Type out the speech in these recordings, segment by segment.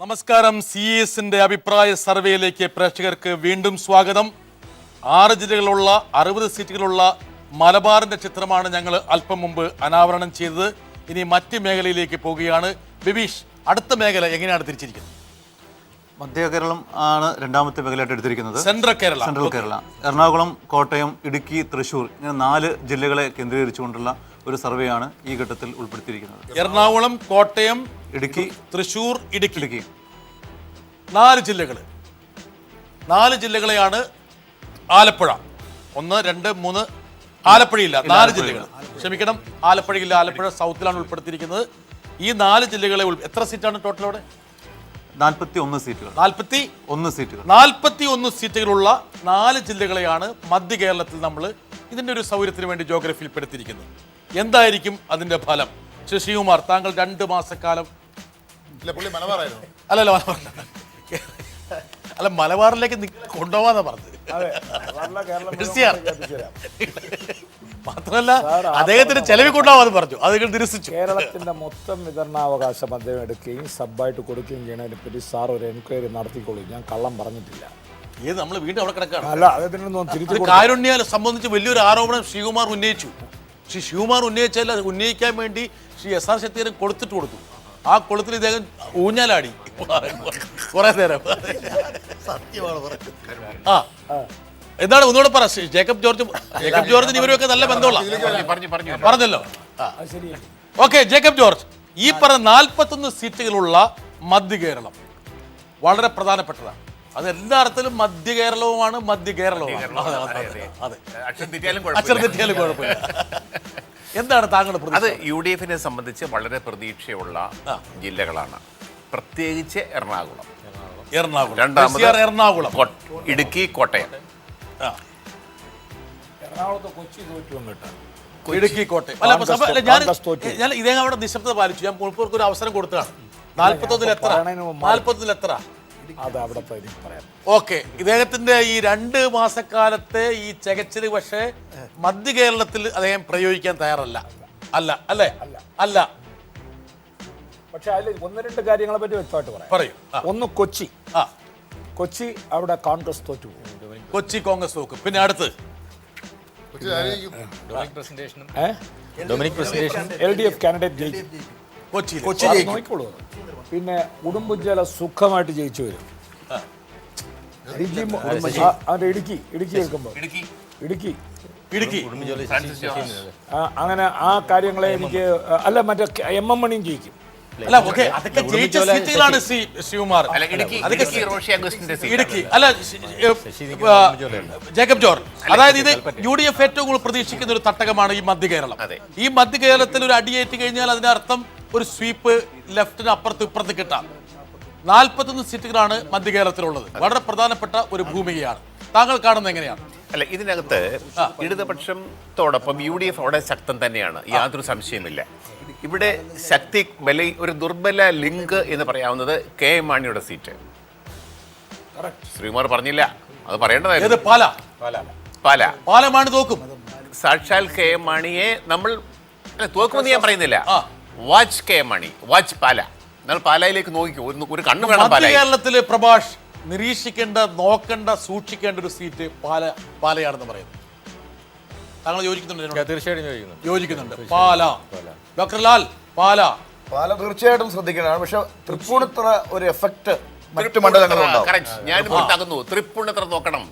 നമസ്കാരം. CESന്റെ അഭിപ്രായ സർവേയിലേക്ക് പ്രേക്ഷകർക്ക് വീണ്ടും സ്വാഗതം. 6 ജില്ലകളുള്ള 60 സീറ്റുകളുള്ള മലബാറിന്റെ ചിത്രമാണ് ഞങ്ങൾ അല്പം മുമ്പ് അനാവരണം ചെയ്തത്. ഇനി മറ്റ് മേഖലയിലേക്ക് പോവുകയാണ്. ബിബീഷ്, അടുത്ത മേഖല എങ്ങനെയാണ് തിരിച്ചിരിക്കുന്നത്? മധ്യ കേരളം ആണ് രണ്ടാമത്തെ മേഖലയായിട്ട് എടുത്തിരിക്കുന്നത്. സെൻട്രൽ കേരള. എറണാകുളം, കോട്ടയം, ഇടുക്കി, തൃശ്ശൂർ ഇങ്ങനെ 4 ജില്ലകളെ കേന്ദ്രീകരിച്ചുകൊണ്ടുള്ള ഒരു സർവേയാണ് ഈ ഘട്ടത്തിൽ ഉൾപ്പെടുത്തിയിരിക്കുന്നത്. എറണാകുളം, കോട്ടയം, ഇടുക്കി, തൃശ്ശൂർ, ഇടുക്കി 4 ജില്ലകൾ. 4 ജില്ലകളെയാണ് ആലപ്പുഴ 1, 2, 3 ആലപ്പുഴയില്ല. 4 ജില്ലകൾ, ക്ഷമിക്കണം, ആലപ്പുഴയില്ല. ആലപ്പുഴ സൗത്തിലാണ് ഉൾപ്പെടുത്തിയിരിക്കുന്നത്. ഈ 4 ജില്ലകളെ എത്ര സീറ്റാണ് ടോട്ടൽ അവിടെ? 41 സീറ്റുകൾ. 41 സീറ്റുകളുള്ള 4 ജില്ലകളെയാണ് മധ്യ കേരളത്തിൽ നമ്മൾ ഇതിൻ്റെ ഒരു സൗകര്യത്തിന് വേണ്ടി ജോഗ്രഫിയിൽ പെടുത്തിയിരിക്കുന്നത്. എന്തായിരിക്കും അതിൻ്റെ ഫലം? ശശികുമാർ, താങ്കൾ 2 മാസക്കാലം അല്ല മലബാറിലേക്ക് കൊണ്ടുപോകാന്നാ പറഞ്ഞത്. മാത്രമല്ല അദ്ദേഹത്തിന് ചെലവിൽ കൊണ്ടുപോകാന്ന് പറഞ്ഞു. അത് നിരസിച്ചു. കേരളത്തിന്റെ മൊത്തം വിതരണാവകാശം അദ്ദേഹം എടുക്കുകയും സബ്ബായിട്ട് കൊടുക്കുകയും ചെയ്യണതിനെ പറ്റി സാർ ഒരു എൻക്വയറി നടത്തിക്കൊള്ളൂ. ഞാൻ കള്ളം പറഞ്ഞിട്ടില്ല. ഏത് നമ്മൾ വീണ്ടും അവിടെ കിടക്കാണ്. അല്ല, അദ്ദേഹത്തിന് കാരുണ്യ സംബന്ധിച്ച് വലിയൊരു ആരോപണം ശ്രീകുമാർ ഉന്നയിച്ചു. ശ്രീകുമാർ ഉന്നയിച്ചാൽ അത് ഉന്നയിക്കാൻ വേണ്ടി ശ്രീ SR ശക്തിധരൻ കൊടുത്തു. ആ കൊളുത്തിൽ ഇദ്ദേഹം ഊഞ്ഞാലാടി കുറെ നേരം. ആ എന്താണ് ഒന്നുകൂടെ പറ. ജേക്കബ് ജോർജിന് ഇവരൊക്കെ നല്ല ബന്ധമുള്ള പറഞ്ഞല്ലോ. ഓക്കെ, ജേക്കബ് ജോർജ്, ഈ പറഞ്ഞ 41 സീറ്റുകളുള്ള മധ്യ കേരളം വളരെ പ്രധാനപ്പെട്ടതാണ്. അത് എല്ലാ അർത്ഥത്തിലും മധ്യ കേരളവുമാണ്. അതെ, അക്ഷരം തെറ്റിയാലും കുഴപ്പമില്ല. എന്താണ് താങ്കളുടെ? അത് UDF-നെ സംബന്ധിച്ച് വളരെ പ്രതീക്ഷയുള്ള ജില്ലകളാണ്, പ്രത്യേകിച്ച് എറണാകുളം, എറണാകുളം, ഇടുക്കി, കോട്ടയം. എറണാകുളത്ത് കൊച്ചി തോറ്റു. ഇടുക്കി, കോട്ടയം. ഞാൻ ഇദ്ദേഹം അവിടെ നിശബ്ദത പാലിച്ചു. ഞാൻ മുൾപ്പൂർക്ക് ഒരു അവസരം കൊടുത്തതാണ്. 41 എത്ര? ഓക്കെ, ഇദ്ദേഹത്തിന്റെ ഈ 2 മാസക്കാലത്തെ ഈ ചകച്ചില് പക്ഷേ മധ്യ കേരളത്തിൽ അദ്ദേഹം പ്രയോഗിക്കാൻ തയ്യാറല്ല. അല്ല. പക്ഷെ അതിൽ 1-2 കാര്യങ്ങളെ പറ്റി വ്യക്തമായിട്ട് പറയാം. പറയൂ. ഒന്ന്, കൊച്ചി അവിടെ കോൺഗ്രസ് തോറ്റു. കൊച്ചി കോൺഗ്രസ് തോക്കും. പിന്നെ അടുത്ത് LDF കാൻഡിഡേറ്റ് ജയിക്കും. കൊച്ചി നോക്കിക്കോളൂ. പിന്നെ ഉടുമ്പുംചോല സുഖമായിട്ട് ജയിച്ചു വരും. ഇടുക്കി കേൾക്കുമ്പോൾ ഇടുക്കി അങ്ങനെ ആ കാര്യങ്ങളെ എനിക്ക് അല്ല, മറ്റേ MM മണിയും ജയിക്കും. അല്ല, ഓക്കെ, അതൊക്കെ ജയിച്ച സീറ്റുകളാണ് ശ്രീകുമാർ. ഇടുക്കി അല്ല, ജേക്കബ് ജോർജ്, അതായത് ഇത് UDF ഏറ്റവും കൂടുതൽ പ്രതീക്ഷിക്കുന്ന ഒരു തട്ടകമാണ് ഈ മധ്യ കേരളം. ഈ മധ്യ കേരളത്തിൽ ഒരു അടിയേറ്റ് കഴിഞ്ഞാൽ അതിന്റെ അർത്ഥം ഒരു സ്വീപ്പ് ലെഫ്റ്റിന് അപ്പുറത്ത് ഇപ്പുറത്ത് കിട്ടാം. 41 സീറ്റുകളാണ് മധ്യ കേരളത്തിലുള്ളത്. വളരെ പ്രധാനപ്പെട്ട ഒരു ഭൂമികയാണ്. താങ്കൾ കാണുന്നത് എങ്ങനെയാണ്? അല്ല, ഇതിനകത്ത് ഇടതുപക്ഷത്തോടൊപ്പം UDF അവിടെ ശക്തം തന്നെയാണ്, യാതൊരു സംശയമില്ല. ഇവിടെ ഒരു ദുർബല ലിങ്ക് എന്ന് പറയാവുന്നത് KM മാണിയുടെ സീറ്റ്. ശ്രീകുമാർ പറഞ്ഞില്ല, അത് പറയേണ്ടതായിരുന്നു. പാലമാണ് തോക്കും. സാക്ഷാൽ KM മാണിയെ നമ്മൾ തോക്കുമെന്ന് ഞാൻ പറയുന്നില്ല. വാച്ച് KM മാണി, വാച്ച് പാല. നിങ്ങൾ പാലയിലേക്ക് നോക്കിക്കോ, ഒരു കണ്ണു വേണം. കേരളത്തില് പ്രഭാഷ് നിരീക്ഷിക്കേണ്ട, നോക്കേണ്ട, സൂക്ഷിക്കേണ്ട ഒരു സീറ്റ് പാലയാണെന്ന് പറയുന്നു. താങ്കൾ യോജിക്കുന്നുണ്ട്? തീർച്ചയായിട്ടും യോജിക്കുന്നുണ്ട്. ഡോക്ടർ ലാൽ, പാല തീർച്ചയായിട്ടും ശ്രദ്ധിക്കേണ്ടതാണ്. പക്ഷെ തൃപ്പൂണിത്തുറ ഒരു എഫക്ട് മറ്റു മണ്ഡലങ്ങളുണ്ടാവും. ഞാൻ തൃപ്പൂണിത്തുറ നോക്കണം,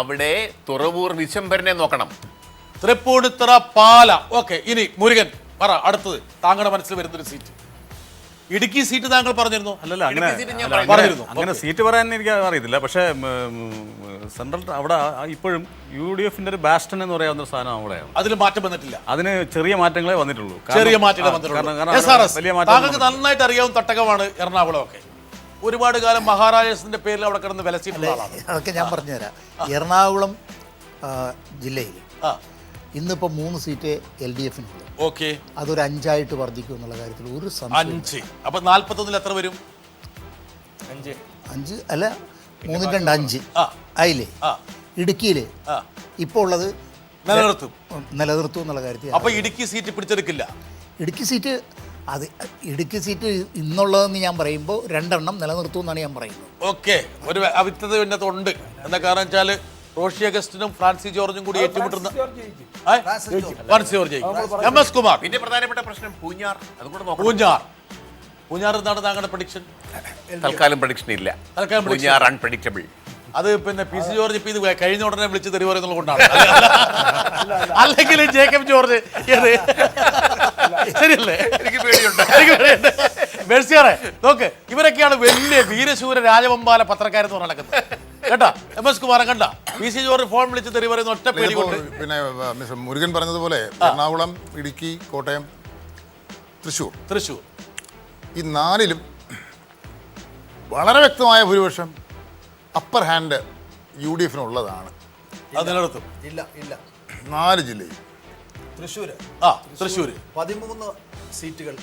അവിടെ തുറവൂർ വിശംബരനെ നോക്കണം. തൃപ്പൂണിത്തുറ, പാല. ഓക്കെ, ഇനി മുരുകൻ പറ, അടുത്തത് താങ്കളുടെ മനസ്സിൽ വരുന്നൊരു സീറ്റ്. ഇടുക്കി സീറ്റ് താങ്കൾ പറഞ്ഞിരുന്നു. അല്ലല്ല, അങ്ങനെ സീറ്റ് പറയാൻ എനിക്ക് അറിയത്തില്ല. പക്ഷേ സെൻട്രൽ അവിടെ ഇപ്പോഴും UDF-ന്റെ ഒരു ബാസ്റ്റൺ എന്ന് പറയാവുന്ന ഒരു സാധനം അവിടെയാണ്. അതിൽ മാറ്റം വന്നിട്ടില്ല. അതിന് ചെറിയ മാറ്റങ്ങളെ വന്നിട്ടുള്ളൂ. താങ്കൾക്ക് നന്നായിട്ട് അറിയാവുന്ന തട്ടകമാണ് എറണാകുളം. ഒക്കെ ഒരുപാട് കാലം മഹാരാജാസിന്റെ പേരിൽ അവിടെ കിടന്ന് വിലസിയിട്ടുള്ള ആളാണ്. അതൊക്കെ ഞാൻ പറഞ്ഞുതരാം. എറണാകുളം ജില്ലയിൽ ഇന്നിപ്പോൾ 3 സീറ്റ് LDF-നുള്ളൂ. ഓക്കെ, അതൊരു 5 വർദ്ധിക്കും എന്നുള്ള കാര്യത്തിൽ ഒരു സംശയം. 5. അപ്പൊ 41 എത്ര വരും? 5 അല്ല, 3 2 5 ആയില്ലേ? ഇടുക്കിയിൽ ഇപ്പോൾ ഉള്ളത് നിലനിർത്തും എന്നുള്ള കാര്യത്തിൽ. അപ്പൊ ഇടുക്കി സീറ്റ് പിടിച്ചെടുക്കില്ല. ഇടുക്കി സീറ്റ് അത് ഇടുക്കി സീറ്റ് ഇന്നുള്ളതെന്ന് ഞാൻ പറയുമ്പോൾ 2 എണ്ണം നിലനിർത്തുമെന്നാണ് ഞാൻ പറയുന്നത്. ഓക്കെ, ഒരു അവിത്തത ഇതിനകത്തുണ്ട്. എന്താ കാരണം വെച്ചാൽ റോഷി അഗസ്റ്റിനും ഫ്രാൻസി ജോർജും കൂടി ഏറ്റുമുട്ടുന്ന ഫ്രാൻസി ജോർജ് ജയിക്കും. MS കുമാർ. പിന്നെ പ്രധാനപ്പെട്ട പ്രശ്നം പൂഞ്ഞാർ, അതുകൂടെ നോക്കണം. പൂഞ്ഞാർ എന്താണ് താങ്കളുടെ പ്രഡിക്ഷൻ? തൽക്കാലം പ്രഡിക്ഷൻ ഇല്ല. തൽക്കാലം prediction പൂഞ്ഞാർ അൺപ്രഡിക്റ്റബിൾ. അത് പിന്നെ PC ജോർജ് ഇപ്പൊ ഇത് കഴിഞ്ഞ ഉടനെ വിളിച്ച് തെറി പറയുന്നത് കൊണ്ടാണ്. അല്ലെങ്കിൽ ജേക്കബ് ജോർജ് ശരിയല്ലേ? എനിക്ക് പേടിയുണ്ട്. മെഴ്സിയാറെ നോക്ക്, ഇവരൊക്കെയാണ് വലിയ വീരശൂര രാജവമ്പാല പത്രക്കാരെന്ന് പറഞ്ഞ് നടക്കുന്നത് കേട്ടാ. MS കുമാർ കണ്ട PC ജോർജ് ഫോൺ വിളിച്ച് തെറി പറയുന്ന ഒറ്റ പേടി കൊണ്ട്. പിന്നെ മിസ്റ്റർ മുരുകൻ പറഞ്ഞതുപോലെ എറണാകുളം, ഇടുക്കി, കോട്ടയം, തൃശ്ശൂർ ഈ 4ലും വളരെ വ്യക്തമായ ഭൂരിപക്ഷം അപ്പർ ഹാൻഡ് UDF ഉള്ളതാണ്. അത് നിലനിർത്തും. ഇല്ല 4 ജില്ലയിൽ. തൃശ്ശൂർ 13 സീറ്റുകൾ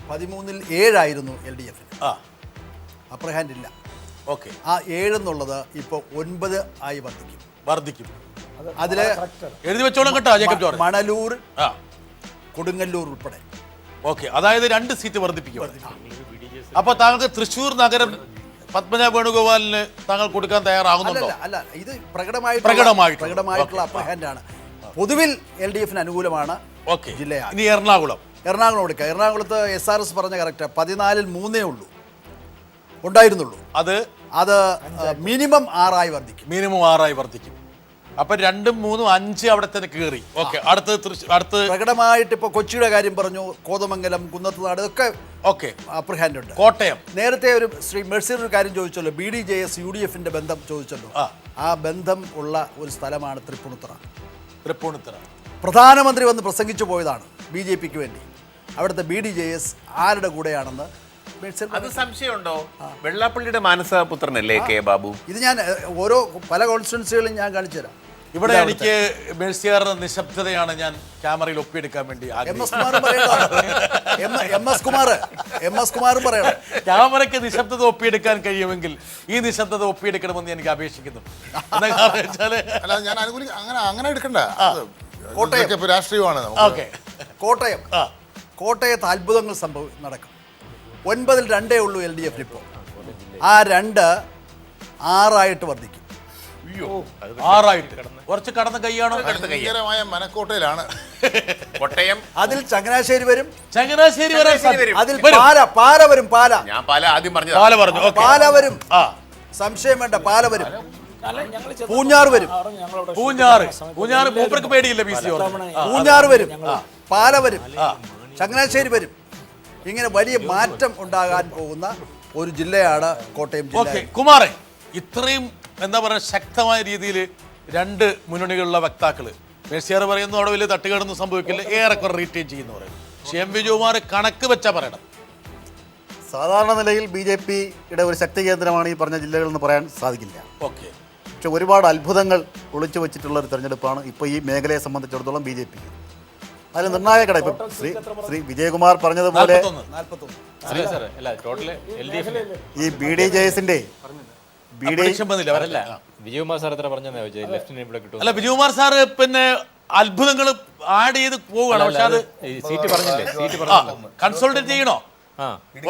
13-ൽ 7 ആയിരുന്നു LDF. അപ്പർ ഹാൻഡ് ഇല്ല. ഓക്കെ, ആ 7 എന്നുള്ളത് ഇപ്പോൾ 9 ആയി വർദ്ധിക്കും. അതില് എഴുതി വെച്ചോളം കേട്ടോ ജേക്കബ് ജോർജ്. മണലൂർ, കൊടുങ്ങല്ലൂർ ഉൾപ്പെടെ. ഓക്കെ, അതായത് 2 സീറ്റ് വർദ്ധിപ്പിക്കും. അപ്പൊ താങ്കൾക്ക് തൃശ്ശൂർ നഗരം പത്മജ വേണുഗോപാലിന് താങ്കൾ കൊടുക്കാൻ തയ്യാറാകുന്നുണ്ടോ? അല്ല, ഇത് പ്രകടമായിട്ടുള്ള അപ്പർ ഹാൻഡ് ആണ്. പൊതുവിൽ LDF അനുകൂലമാണ്. ഓക്കെ, ജില്ലയാണ്. ഇനി എറണാകുളം എടുക്കുക. എറണാകുളത്ത് SRS പറഞ്ഞ കറക്റ്റ് 14-ൽ 3 ഉണ്ടായിരുന്നുള്ളൂ. അത് മിനിമം 6 ആയി വർദ്ധിക്കും. അപ്പൊ 2, 3, 5 അവിടെ തന്നെ കയറി. ഓക്കെ, അടുത്ത് പ്രകടമായിട്ട് ഇപ്പൊ കൊച്ചിയുടെ കാര്യം പറഞ്ഞു, കോതമംഗലം, കുന്നത്തുനാട് ഇതൊക്കെ ഓക്കെ അപ്പർ ഹാൻഡ് ഉണ്ട്. കോട്ടയം നേരത്തെ ഒരു ശ്രീ മെഴ്സിർ ഒരു കാര്യം ചോദിച്ചല്ലോ, BDJS UDF ബന്ധം ചോദിച്ചല്ലോ. ആ ബന്ധം ഉള്ള ഒരു സ്ഥലമാണ് തൃപ്പൂണിത്തുറ. പ്രധാനമന്ത്രി വന്ന് പ്രസംഗിച്ചു പോയതാണ് BJPക്ക് വേണ്ടി. അവിടുത്തെ BDJS ആരുടെ കൂടെയാണെന്ന് അത് സംശയമുണ്ടോ? വെള്ളാപ്പള്ളിയുടെ മാനസപുത്രനല്ലേ കെ ബാബു? ഇത് ഞാൻ പല കോൺസ്റ്റിറ്റ്യുവൻസികളും ഞാൻ കാണിച്ചു തരാം. ഇവിടെ എനിക്ക് മെഴ്സിയാറുടെ നിശബ്ദതയാണ് ഞാൻ ക്യാമറയിൽ ഒപ്പിയെടുക്കാൻ വേണ്ടി MS കുമാറും പറയണം. ക്യാമറയ്ക്ക് നിശബ്ദത ഒപ്പിയെടുക്കാൻ കഴിയുമെങ്കിൽ ഈ നിശബ്ദത ഒപ്പിയെടുക്കണമെന്ന് എനിക്ക് അപേക്ഷിക്കുന്നു. അല്ല, ഞാൻ അങ്ങനെ എടുക്കണ്ട. കോട്ടയം രാഷ്ട്രീയമാണ്. കോട്ടയത്ത് അത്ഭുതങ്ങൾ നടക്കും. 9-ൽ 2 ഉള്ളൂ LDF ഇപ്പോൾ. ആ 2 6 ആയിട്ട് വർദ്ധിക്കും. 6 ആയിട്ട് കുറച്ച് കടന്ന കൈയാണോ? ഭയങ്കരമായ മനക്കോട്ടയിലാണ് കോട്ടയം. അതിൽ ചങ്ങനാശ്ശേരി വരും. അതിൽ പാല വരും. ഞാൻ പാല ആദ്യം പറഞ്ഞു. പാല വരും. സംശയം വേണ്ട, പാല വരും. പൂഞ്ഞാർ വരും. പൂഞ്ഞാർ മൂപ്പർക്ക് പേടിയില്ല. പൂഞ്ഞാർ വരും, പാല വരും, ചങ്ങനാശ്ശേരി വരും. ഇങ്ങനെ വലിയ മാറ്റം ഉണ്ടാകാൻ പോകുന്ന ഒരു ജില്ലയാണ് കോട്ടയം ജില്ല. കുമാറെ, ഇത്രയും എന്താ പറയുക ശക്തമായ രീതിയിൽ 2 മുന്നണികളുള്ള വക്താക്കള് മെഴ്സിയാർ പറയുന്നു അവിടെ വലിയ തട്ടുകേടൊന്നും സംഭവിക്കില്ല, ഏറെക്കുറെ റീറ്റെയിൻ ചെയ്യുന്നു പറയുന്നു. പക്ഷേ MV ജോമാർ കണക്ക് വെച്ചാ പറയണം. സാധാരണ നിലയിൽ BJPയുടെ ഒരു ശക്തി കേന്ദ്രമാണ് ഈ പറഞ്ഞ ജില്ലകളെന്ന് പറയാൻ സാധിക്കില്ല. ഓക്കെ, പക്ഷെ ഒരുപാട് അത്ഭുതങ്ങൾ ഒളിച്ചു വെച്ചിട്ടുള്ള ഒരു തെരഞ്ഞെടുപ്പാണ് ഇപ്പോൾ ഈ മേഖലയെ സംബന്ധിച്ചിടത്തോളം BJP. അതിൽ നിർണായക ഘടകം ഇപ്പം ശ്രീ വിജയകുമാർ പറഞ്ഞതുപോലെ ഈ BDJSന്റെ അല്ല, വിജയകുമാർ സാറ് പിന്നെ അത്ഭുതങ്ങൾ ആഡ് ചെയ്ത് പോവുകയാണ്. പക്ഷെ അത് കൺസോൾട്ടേറ്റ് ചെയ്യണോ?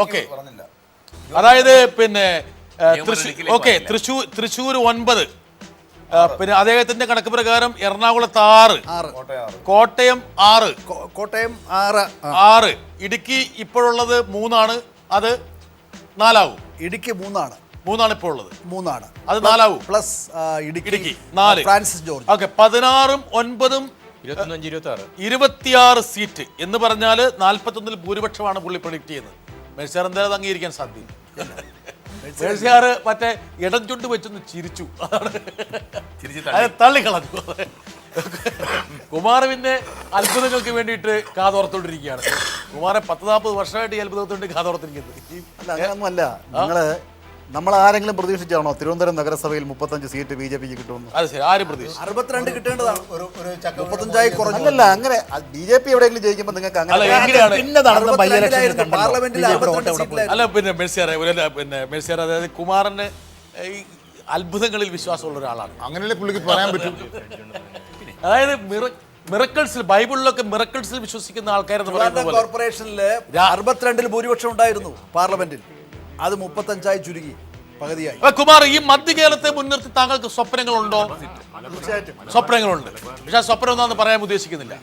ഓക്കെ, അതായത് പിന്നെ തൃശ്ശൂർ 9, പിന്നെ അദ്ദേഹത്തിന്റെ കണക്ക് പ്രകാരം എറണാകുളത്ത് 6, കോട്ടയം 6, ഇടുക്കി ഇപ്പോഴുള്ളത് 3 ആണ്. അത് 4 ആവും. ഇടുക്കി 3 ഇപ്പോൾ ഉള്ളത്. 3 അത് 4 ആവും. Plus Idukki 4. Francis George. Okay, 16, 9, 26 seat എന്ന് പറഞ്ഞാൽ 41-ൽ ഭൂരിപക്ഷമാണ് പുള്ളി പ്രൊഡിക്ട് ചെയ്യുന്നത്. മെഴ്സിയാർ എന്തായാലും അംഗീകരിക്കാൻ സാധ്യതയില്ല. മെഴ്സിയാർ മറ്റേ ഇടം ചുണ്ട് വെച്ചൊന്ന് ചിരിച്ചു, തള്ളിക്കളഞ്ഞു. കുമാർ പിന്നെ അത്ഭുതങ്ങൾക്ക് വേണ്ടിയിട്ട് കാതോർത്തോണ്ടിരിക്കുകയാണ്. കുമാറെ 10-40 വർഷമായിട്ട് ഈ അത്ഭുതത്തോണ്ട് കാതോർത്തിരിക്കുന്നത്. അങ്ങനെയൊന്നുമല്ല. നമ്മൾ ആരെങ്കിലും പ്രതീക്ഷിച്ചാണോ തിരുവനന്തപുരം നഗരസഭയിൽ 35 സീറ്റ് BJPക്ക് കിട്ടുമെന്ന്? അത് ശരി, ആരും പ്രതീക്ഷിച്ചു. 62 കിട്ടേണ്ടതാണ്. 35 കുറഞ്ഞു. അല്ലല്ല, അങ്ങനെ BJP എവിടെയെങ്കിലും ജയിക്കുമ്പോൾ നിങ്ങൾക്ക് അല്ല പിന്നെ മെഴ്സിയാർ അതായത് കുമാറിന് ഈ അത്ഭുതങ്ങളിൽ വിശ്വാസമുള്ള ഒരാളാണ്. അങ്ങനെയല്ലേ പുള്ളിക്ക് പറയാൻ പറ്റും. അതായത് മിറക്കിൾസിൽ, ബൈബിളിലൊക്കെ മിറക്കിൾസിൽ വിശ്വസിക്കുന്ന ആൾക്കാരെന്ന് പറയുന്നത് പോലെ കോർപ്പറേഷനില് 62 ഭൂരിപക്ഷം ഉണ്ടായിരുന്നു പാർലമെന്റിൽ, അത് 35 ചുരുങ്ങി, പകുതിയായി. കുമാർ, ഈ മധ്യകേരളത്തെ മുൻനിർത്തി താങ്കൾക്ക് സ്വപ്നങ്ങളുണ്ടോ? സ്വപ്നങ്ങളുണ്ട്, പക്ഷെ ആ സ്വപ്നം എന്താണെന്ന് പറയാൻ ഉദ്ദേശിക്കുന്നില്ല.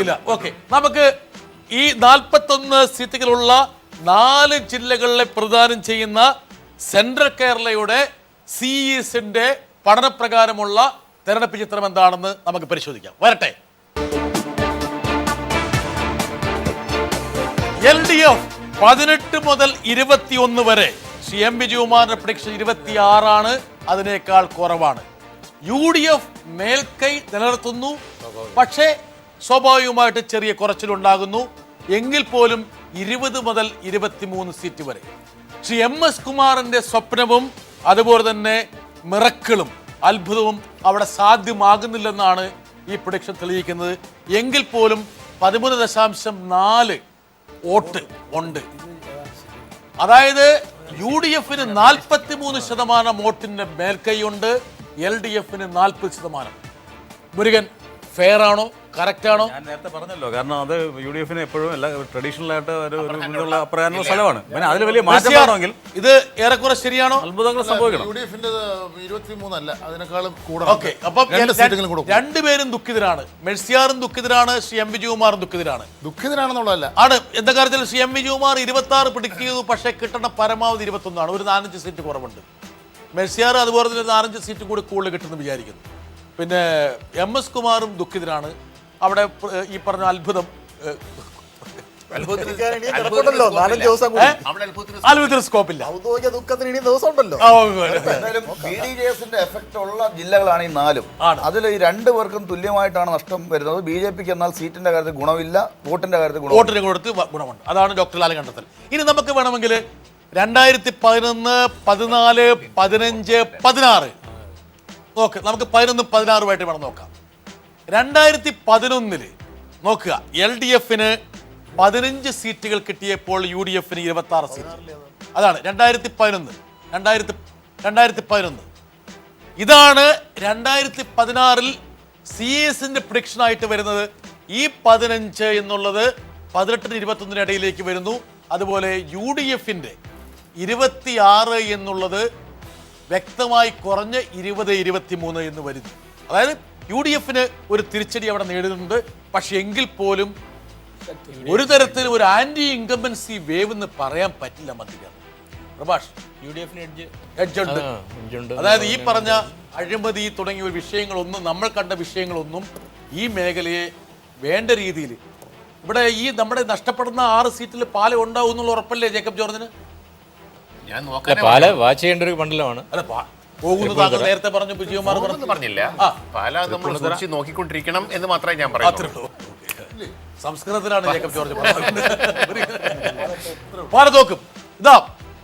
ഇല്ല, ഓക്കെ. നമുക്ക് ഈ 41 സീറ്റുകളുള്ള 4 ജില്ലകളിലെ പ്രദാനം ചെയ്യുന്ന സെൻട്രൽ കേരളയുടെ CESന്റെ പഠനപ്രകാരമുള്ള തെരഞ്ഞെടുപ്പ് ചിത്രം എന്താണെന്ന് നമുക്ക് പരിശോധിക്കാം. വരട്ടെ. LDF 18 മുതൽ 21 വരെ. ശ്രീ എം വിജയകുമാറിന്റെ പ്രഡിക്ഷൻ 26 അതിനേക്കാൾ കുറവാണ്. UDF മേൽക്കൈ നിലനിർത്തുന്നു, പക്ഷേ സ്വാഭാവികമായിട്ട് ചെറിയ കുറച്ചിലുണ്ടാകുന്നു. എങ്കിൽ പോലും 20 മുതൽ 23 സീറ്റ് വരെ. ശ്രീ MS കുമാറിന്റെ സ്വപ്നവും അതുപോലെ തന്നെ മിറക്കിളും അത്ഭുതവും അവിടെ സാധ്യമാകുന്നില്ലെന്നാണ് ഈ പ്രഡിക്ഷൻ തെളിയിക്കുന്നത്. എങ്കിൽ പോലും 13.4 വോട്ട് ഉണ്ട്. അതായത് UDFന് 43% വോട്ടിന്റെ മേൽക്കൈയുണ്ട്, LDFന് 40%. മുരുകൻ, ഫെയർ ആണോ, കറക്റ്റ് ആണോ? ഞാൻ നേരത്തെ പറഞ്ഞല്ലോ, കാരണം അത് UDFന് എപ്പോഴും എല്ലാ ട്രഡീഷണൽ ആയിട്ട് ഒരു പറയാനുള്ള സ്ഥലമാണ്. പിന്നെ അതിൽ വലിയ മാറ്റം വേണമെങ്കിൽ ഇത് ഏറെക്കുറെ ശരിയാണോ? അത്ഭുതങ്ങൾ സംഭവിക്കണം. UDFന്റെ 23 അല്ല, അതിനേക്കാളും ഓക്കെ. അപ്പം രണ്ടുപേരും ദുഃഖിതരാണ്. മെഴ്സിയാറും ദുഃഖിതരാണ്, ശ്രീ എം വിജയകുമാറും ദുഃഖിതരാണ്. ദുഃഖിതനാണെന്നുള്ളതല്ല, ആണ്. എന്താ കാര്യത്തിൽ ശ്രീ എം വിജയകുമാർ 26 പ്രിഡിക്ട് ചെയ്തു, പക്ഷേ കിട്ടേണ്ട പരമാവധി 21 ഒരു 4-5 സീറ്റ് കുറവുണ്ട്. മെഴ്സിയാർ അതുപോലെ തന്നെ 4-5 സീറ്റ് കൂടി കൂടുതൽ കിട്ടുമെന്ന് വിചാരിക്കുന്നു. പിന്നെ MS കുമാറും ദുഃഖിതരാണ്. അവിടെ ഈ പറഞ്ഞ അത്ഭുതം അത്ഭുതത്തിന് സ്കോപ്പില്ല. BDJSന്റെ എഫക്ട് ഉള്ള ജില്ലകളാണ് ഈ 4. അതിൽ ഈ 2 പേർക്കും തുല്യമായിട്ടാണ് നഷ്ടം വരുന്നത്. BJPക്ക് എന്നാൽ സീറ്റിന്റെ കാര്യത്തിൽ ഗുണമില്ല, വോട്ടിന്റെ കാര്യത്തിൽ വോട്ടിന് കൊടുത്ത് ഗുണമുണ്ട്. അതാണ് ഡോക്ടർ ലാൽ കണ്ടെത്തൽ. ഇനി നമുക്ക് വേണമെങ്കിൽ 2011, 14, 15, 16 നോക്ക്. നമുക്ക് 11, 16 വേണം നോക്കാം. 2011 നോക്കുക, LDFന് 15 സീറ്റുകൾ കിട്ടിയപ്പോൾ UDFന് 26 സീറ്റ്. അതാണ് 2011. ഇതാണ് 2016 CESന്റെ പ്രഡിക്ഷൻ ആയിട്ട് വരുന്നത്. ഈ 15 എന്നുള്ളത് 18-ന് 21 ഇടയിലേക്ക് വരുന്നു. അതുപോലെ UDFന്റെ 26 എന്നുള്ളത് വ്യക്തമായി കുറഞ്ഞ് 20-23 എന്ന് വരുന്നു. അതായത് UDFന് ഒരു തിരിച്ചടി അവിടെ നേടുന്നുണ്ട്. പക്ഷെ എങ്കിൽ പോലും ഒരു തരത്തിൽ ഒരു ആന്റി ഇൻകംബൻസി വേവ് എന്ന് പറയാൻ പറ്റില്ല മധ്യകേരളം. പ്രഭാഷ്, UDFന് എഡ്ജ് ഉണ്ട്. അതായത് ഈ പറഞ്ഞ അഴിമതി തുടങ്ങിയ വിഷയങ്ങളൊന്നും, നമ്മൾ കണ്ട വിഷയങ്ങളൊന്നും ഈ മേഖലയെ വേണ്ട രീതിയിൽ ഇവിടെ ഈ നമ്മുടെ നഷ്ടപ്പെടുന്ന 6 സീറ്റിൽ പാല ഉണ്ടാവും എന്നുള്ള ഉറപ്പല്ലേ ജേക്കബ് ജോർജിന്? ഞാൻ പാല വാച്ച് ചെയ്യേണ്ട ഒരു മണ്ഡലമാണ്. അല്ല, പോകുന്നത് താങ്കൾ നേരത്തെ പറഞ്ഞു, വിജയകുമാർ പറഞ്ഞില്ല. പാല നമ്മൾ സൂക്ഷിച്ച് നോക്കിക്കൊണ്ടിരിക്കണം എന്ന് മാത്രമേ ഞാൻ പറയുള്ളൂ. സംസ്കൃതത്തിലാണ് ജേക്കബ് ജോർജ് പറഞ്ഞത്. പാല തോക്കും. ഇതാ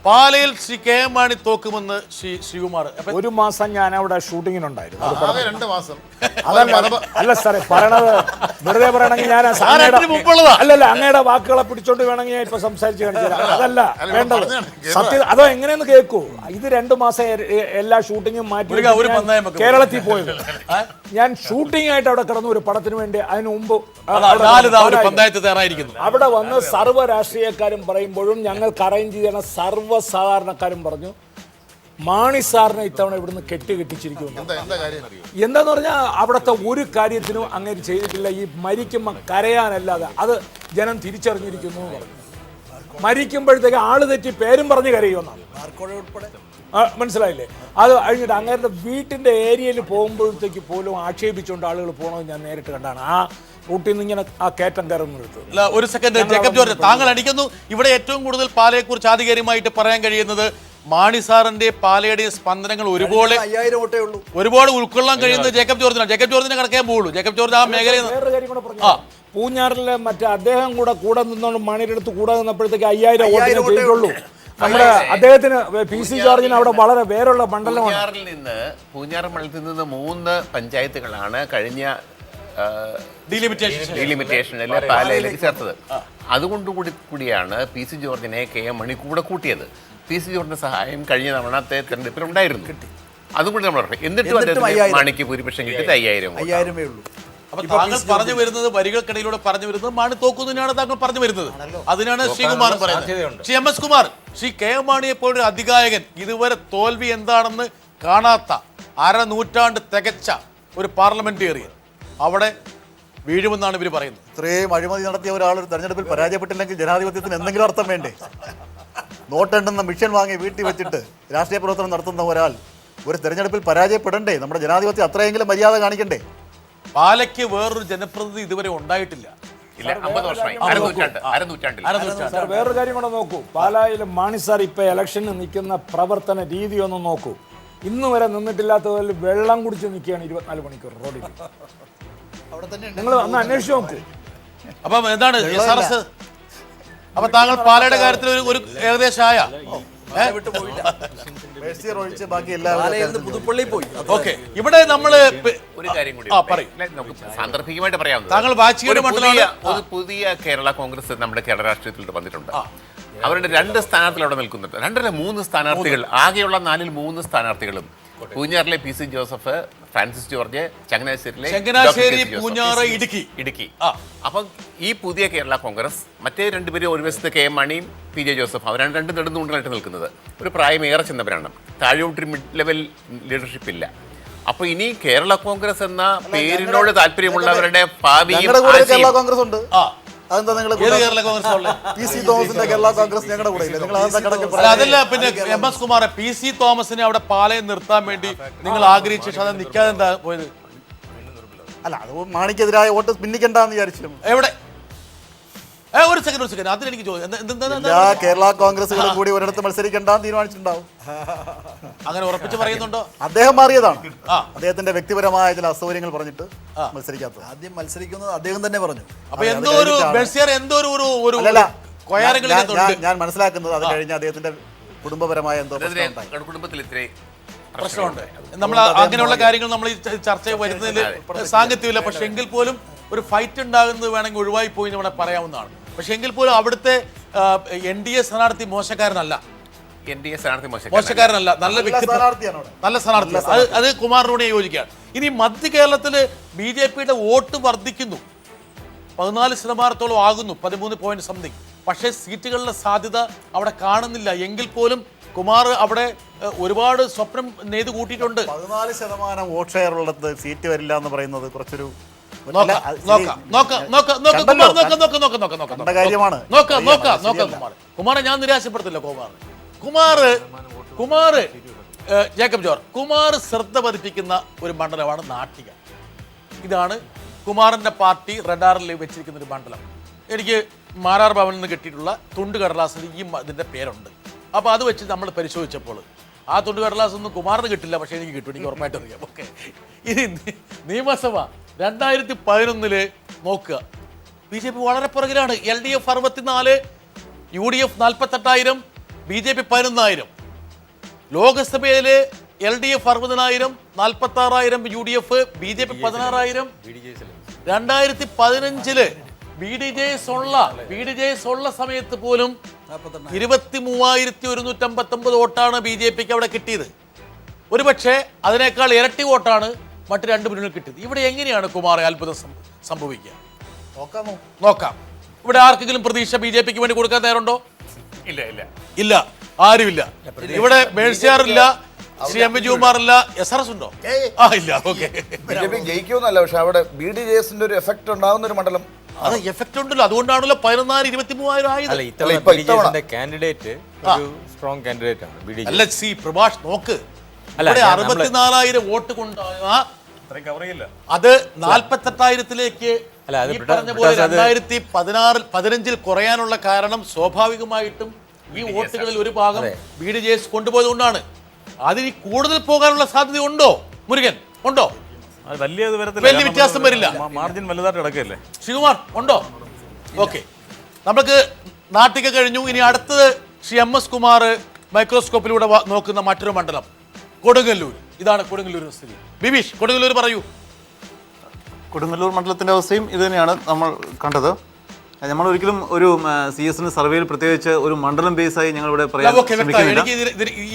പാലയിൽ ശ്രീ കെ എം മാണി തോക്കുമെന്ന് ശ്രീകുമാർ. 1 മാസം ഞാൻ അവിടെ ഷൂട്ടിങ്ങിനുണ്ടായിരുന്നു. 2 മാസം. അല്ല സാറേ, പറയണത് വെറുതെ പറയണമെങ്കിൽ ഞാൻ അല്ലല്ല അങ്ങയുടെ വാക്കുകളെ പിടിച്ചോണ്ട് വേണമെങ്കിൽ ഞാൻ ഇപ്പൊ സംസാരിച്ച് കാണിച്ചു തരാം. അതല്ല വേണ്ടത്, സത്യം. അതോ എങ്ങനെയൊന്ന് കേൾക്കൂ. ഇത് 2 മാസം എല്ലാ ഷൂട്ടിങ്ങും മാറ്റി കേരളത്തിൽ പോയത്. ഞാൻ ഷൂട്ടിംഗ് ആയിട്ട് അവിടെ കിടന്നു ഒരു പടത്തിന് വേണ്ടി. അതിന് മുമ്പ് അവിടെ വന്ന് സർവ്വ രാഷ്ട്രീയക്കാരും പറയുമ്പോഴും ഞങ്ങൾക്ക് അറേഞ്ച് ചെയ്യണ സർവ്വസാധാരണക്കാരും പറഞ്ഞു മാണി സാറിനെ ഇത്തവണ ഇവിടുന്ന് കെട്ടിച്ചിരിക്കുന്നു. എന്താന്ന് പറഞ്ഞാൽ അവിടുത്തെ ഒരു കാര്യത്തിനും അങ്ങനെ ചെയ്തിട്ടില്ല. ഈ മരിക്കുമ്പോൾ കരയാനല്ലാതെ അത് ജനം തിരിച്ചറിഞ്ഞിരിക്കുന്നു എന്ന് പറഞ്ഞു. മരിക്കുമ്പോഴത്തേക്ക് ആള് തെറ്റി പേരും പറഞ്ഞ് കരയുമെന്നാണ്. മനസ്സിലായില്ലേ? അത് കഴിഞ്ഞിട്ട് അങ്ങേരുടെ വീട്ടിന്റെ ഏരിയയിൽ പോകുമ്പോഴത്തേക്ക് പോലും ആക്ഷേപിച്ചുകൊണ്ട് ആളുകൾ പോകണമെന്ന് ഞാൻ നേരിട്ട് കണ്ടാണ്. ആ റൂട്ടിൽ നിന്ന് ഇങ്ങനെ ആ കയറ്റം കയറുന്നത്. ഒരു സെക്കൻഡ് ജേക്കബ് ജോർജ്, താങ്കൾ അടിക്കുന്നു. ഇവിടെ ഏറ്റവും കൂടുതൽ പാലയെ കുറിച്ച് ആധികാരികമായിട്ട് പറയാൻ കഴിയുന്നത് മാണി സാറിന്റെ പാലയുടെ സ്പന്ദനങ്ങൾ ഒരുപോലെ ഉൾക്കൊള്ളാൻ കഴിയുന്നത് ജേക്കബ് ജോർജിനാണ്. ജേക്കബ് ജോർജിനെ കടക്കാൻ പോകുള്ളൂ. ജേക്കബ് ജോർജ് ആ മേഖലയിൽ പൂഞ്ഞാറിലെ മറ്റേ അദ്ദേഹം കൂടെ നിന്നോണ്ട് മാണിയുടെ അടുത്ത് കൂടെ നിന്നപ്പോഴത്തേക്ക് 5000 വോട്ടിനെ ചെയ്തിട്ടുള്ളൂ. നമ്മുടെ അദ്ദേഹത്തിന് PC ജോർജിന് അവിടെ വളരെ വേറുള്ള മണ്ഡലമാണ്. പൂഞ്ഞാർ മണ്ഡലത്തിൽ നിന്ന് 3 പഞ്ചായത്തുകളാണ് കഴിഞ്ഞ ഡിലിമിറ്റേഷനിലെ പാലയിലേക്ക് ചേർത്തത്. അതുകൊണ്ടുകൂടിയാണ് PC ജോർജിനെ KM മണി കൂടെ കൂട്ടിയത്. PC ജോർജിന്റെ സഹായം കഴിഞ്ഞ തവണത്തെ തെരഞ്ഞെടുപ്പിൽ ഉണ്ടായിരുന്നു. അതുകൊണ്ട് നമ്മൾ എന്നിട്ടും മണിക്ക് ഭൂരിപക്ഷം കിട്ടിയത് 5000 ഉള്ളൂ. അപ്പൊ താങ്കൾ പറഞ്ഞു വരുന്നത് വരികൾക്കിടയിലൂടെ പറഞ്ഞു വരുന്നത് മാണി തോക്കുന്നതിനാണ് താങ്കൾ പറഞ്ഞു വരുന്നത്. അതിനാണ് ശ്രീകുമാരൻ പറയുന്നത്. Shri M S Kumar, Shri K M മാണിയെ പോലൊരു അധികായകൻ ഇതുവരെ തോൽവി എന്താണെന്ന് കാണാത്ത അരനൂറ്റാണ്ട് തികച്ച ഒരു പാർലമെന്റേറിയൻ അവിടെ വീഴുമെന്നാണ് ഇവർ പറയുന്നത്. ഇത്രയും അഴിമതി നടത്തിയ ഒരാൾ ഒരു തെരഞ്ഞെടുപ്പിൽ പരാജയപ്പെട്ടില്ലെങ്കിൽ ജനാധിപത്യത്തിന് എന്തെങ്കിലും അർത്ഥം വേണ്ടേ? നോട്ടെണ്ണുന്ന മിഷൻ വാങ്ങി വീട്ടിൽ വെച്ചിട്ട് രാഷ്ട്രീയ പ്രവർത്തനം നടത്തുന്ന ഒരാൾ ഒരു തെരഞ്ഞെടുപ്പിൽ പരാജയപ്പെടണ്ടേ? നമ്മുടെ ജനാധിപത്യം അത്രയെങ്കിലും മര്യാദ കാണിക്കണ്ടേ? പാലയ്ക്ക് വേറൊരു ജനപ്രതിനിധി ഇതുവരെ ഉണ്ടായിട്ടില്ല. ഇല്ല, 50 വർഷമായി, അരനൂറ്റാണ്ടിൽ. സാർ വേറൊരു കാര്യം കൂടെ നോക്കൂ. പാലായിൽ മാണി സാർ ഇപ്പൊ ഇലക്ഷന് നിൽക്കുന്ന പ്രവർത്തന രീതി ഒന്ന് നോക്കൂ. ഇന്ന് വരെ നിന്നിട്ടില്ലാത്തതിൽ വെള്ളം കുടിച്ച് നിൽക്കുകയാണ് 24 മണിക്കൂർ റോഡിൽ. നിങ്ങൾ ഒന്ന് അന്വേഷിച്ച് നോക്കൂ. അപ്പം എന്താണ് SRS? അപ്പൊ താങ്കൾ പാലയുടെ കാര്യത്തിൽ ഒരു ഏകദേശം ആയ പുതുപ്പള്ളി പോയി. ഓക്കെ, ഇവിടെ നമ്മള് ഒരു കാര്യം കൂടി പറയും, നമുക്ക് സാന്ദർഭികമായിട്ട് പറയാം. താങ്കൾ വാച്ചിയുടെ മണ്ഡലമാണ്. ഒരു പുതിയ കേരള കോൺഗ്രസ് നമ്മുടെ കേരള രാഷ്ട്രീയത്തിൽ വന്നിട്ടുണ്ട്. അവരുടെ 2 സ്ഥാനാർത്ഥികൾ അവിടെ നിൽക്കുന്നുണ്ട്. 2-3 സ്ഥാനാർത്ഥികൾ, ആകെയുള്ള 4-3 സ്ഥാനാർത്ഥികളും പൂഞ്ഞാറിലെ PC Joseph, Francis George, Changanassery, Poonjar, Idukki. അപ്പം ഈ പുതിയ കേരള കോൺഗ്രസ് മറ്റേ 2 പേരും ഒരു വശത്ത് കെ എം മാണിയും PJ ജോസഫ്, അവരാണ് 2 നെടുന്തൂണായിട്ട് നിൽക്കുന്നത്. ഒരു പ്രായമേറെ ചെന്നവരാണ്. താഴോട്ടൊരു മിഡ് ലെവൽ ലീഡർഷിപ്പ് ഇല്ല. അപ്പൊ ഇനി കേരള കോൺഗ്രസ് എന്ന പേരിനോട് താല്പര്യമുള്ളവരുടെ ഭാവിയും കോൺഗ്രസ് ഉണ്ട്. അതെന്താ നിങ്ങൾ PC തോമസിന്റെ കേരള കോൺഗ്രസ് ഞങ്ങളുടെ കൂടെ ഇല്ല? നിങ്ങൾ അതല്ല, പിന്നെ MS കുമാർ PC തോമസിനെ അവിടെ പാലയിൽ നിർത്താൻ വേണ്ടി നിങ്ങൾ ആഗ്രഹിച്ചു, അത് നിൽക്കാതെ എന്താ പോയത്? അല്ല, അത് മാണിക്കെതിരായ വോട്ട് ഭിന്നിക്കണ്ടെന്ന് വിചാരിച്ചു. എവിടെ? ഒരു സെക്കൻഡ്, അതിലെനിക്ക് കേരള കോൺഗ്രസുകൾ കൂടി ഒരിടത്ത് മത്സരിക്കണ്ടെന്ന് തീരുമാനിച്ചിട്ടുണ്ടാവും. അങ്ങനെ ഉറപ്പിച്ച് പറയുന്നുണ്ടോ? അദ്ദേഹം മാറിയതാണ്. അദ്ദേഹത്തിന്റെ വ്യക്തിപരമായ ചില അസൗകര്യങ്ങൾ പറഞ്ഞിട്ട് മത്സരിക്കാത്തത്. ആദ്യം മത്സരിക്കുന്നത് അദ്ദേഹം തന്നെ പറഞ്ഞു. അപ്പൊ ഞാൻ മനസ്സിലാക്കുന്നത് അത് കഴിഞ്ഞ് അദ്ദേഹത്തിന്റെ കുടുംബപരമായ എന്തോ കുടുംബത്തിൽ ഇത്രേ പ്രശ്നമുണ്ട്. നമ്മൾ അങ്ങനെയുള്ള കാര്യങ്ങൾ നമ്മൾ ഈ ചർച്ച വരുന്നതിൽ സാങ്കത്യമില്ല. പക്ഷെ എങ്കിൽ പോലും ഒരു ഫൈറ്റ് ഉണ്ടാകുന്നത് വേണമെങ്കിൽ ഒഴിവായി പോയി എന്ന് വേണമെങ്കിൽ പറയാവുന്നതാണ്. പക്ഷെ എങ്കിൽ പോലും അവിടുത്തെ NDA സ്ഥാനാർത്ഥി മോശക്കാരനല്ല. മോശക്കാരനല്ല, നല്ല സ്ഥാനാർത്ഥി. അത് കുമാറിനോട് യോജിക്കുകയാണ്. ഇനി മധ്യ കേരളത്തില് BJPയുടെ വോട്ട് വർദ്ധിക്കുന്നു, 14% ആകുന്നു, 13 സംതിങ്. പക്ഷേ സീറ്റുകളുടെ സാധ്യത അവിടെ കാണുന്നില്ല. എങ്കിൽ പോലും കുമാർ അവിടെ ഒരുപാട് സ്വപ്നം നെയ്ത് കൂട്ടിയിട്ടുണ്ട്. 14% വോട്ട് ഷെയർ ഉള്ളത് സീറ്റ് വരില്ല എന്ന് പറയുന്നത് കുറച്ചൊരു കാര്യമാണ്. കുമാറെ ഞാൻ നിരാശപ്പെടുത്തില്ല. കുമാർ ജേക്കബ് ജോർജ്, കുമാർ ശ്രദ്ധ പതിപ്പിക്കുന്ന ഒരു മണ്ഡലമാണ് നാട്ടിക. ഇതാണ് കുമാറിന്റെ പാർട്ടി റഡാറിൽ വെച്ചിരിക്കുന്ന ഒരു മണ്ഡലം. എനിക്ക് മാരാർ ഭവനിൽ നിന്ന് കിട്ടിയിട്ടുള്ള തുണ്ട് കടലാസിൽ ഈ ഇതിന്റെ പേരുണ്ട്. അപ്പോൾ അത് വെച്ച് നമ്മൾ പരിശോധിച്ചപ്പോൾ ആ തുണ്ട് കടലാസൊന്നും കുമാറിന് കിട്ടില്ല, പക്ഷേ എനിക്ക് കിട്ടും, എനിക്ക് ഉറപ്പായിട്ട് അറിയാം. ഓക്കെ, ഇനി നിയമസഭ 2011 നോക്കുക, BJP വളരെ പുറകിലാണ്. LDF 64, UDF 48,000, BJP 11,000. ലോകസഭയില് LDF 60,000, 46,000 UDF, BJP 16,000. 2015 BDJs ഉള്ള സമയത്ത് പോലും 23,159 വോട്ടാണ് BJPക്ക് അവിടെ കിട്ടിയത്. ഒരുപക്ഷെ അതിനേക്കാൾ ഇരട്ടി വോട്ടാണ് മറ്റ് 2 മുന്നണികൾ കിട്ടിയത്. ഇവിടെ എങ്ങനെയാണ് കുമാറെ അത്ഭുതം സംഭവിക്കുക? നോക്കാം. ഇവിടെ ആർക്കെങ്കിലും പ്രതീക്ഷ BJPക്ക് വേണ്ടി കൊടുക്കാൻ തയ്യാറുണ്ടോ? ഇല്ല, ആരുമില്ല. ഇവിടെ ബേഴ്സിയാറില്ല, ശ്രീ എം വിജയകുമാറില്ല, SRS ഉണ്ടോ? ഇല്ല. ഓക്കെ, BJP ജയിക്കുമെന്നല്ല, പക്ഷെ അവിടെ BDJസിന്റെ ഒരു എഫക്ട് ഉണ്ടാകുന്ന ഒരു മണ്ഡലം. അത് എഫക്ട് ഉണ്ടല്ലോ, അതുകൊണ്ടാണല്ലോ 14,23,000 ആയത്. അല്ല, സി പ്രഭാഷ് നോക്ക്, 64,000 വോട്ട് കൊണ്ടാണ് അത് 48,000-ലേക്ക് ഈ പറഞ്ഞ പോലെ 2015 കുറയാനുള്ള കാരണം സ്വാഭാവികമായിട്ടും ഈ വോട്ടുകളിൽ ഒരു ഭാഗം BDJs കൊണ്ടുപോയതുകൊണ്ടാണ്. അതിന് കൂടുതൽ പോകാനുള്ള സാധ്യത ഉണ്ടോ മുരുകൻ? ഉണ്ടോ? വലിയ വ്യത്യാസം വരില്ല, മാർജിൻ വലുതായിട്ട് കിടക്കില്ലേ? ശ്രീകുമാർ ഉണ്ടോ? ഓക്കെ, നമുക്ക് നാട്ടിക കഴിഞ്ഞു. ഇനി അടുത്തത് ശ്രീ MS കുമാർ മൈക്രോസ്കോപ്പിലൂടെ നോക്കുന്ന മറ്റൊരു മണ്ഡലം കൊടുങ്ങല്ലൂർ. ഇതാണ് കൊടുങ്ങല്ലൂർ സ്ഥിതി. ബിബീഷ്, കൊടുങ്ങല്ലൂർ പറയൂ. കൊടുങ്ങല്ലൂർ മണ്ഡലത്തിൻ്റെ അവസ്ഥയും ഇത് തന്നെയാണ് നമ്മൾ കണ്ടത്. നമ്മൾ ഒരിക്കലും ഒരു CS സർവേയിൽ പ്രത്യേകിച്ച് ഒരു മണ്ഡലം ബേസായി ഞങ്ങൾ ഇവിടെ പറയാൻ എനിക്ക്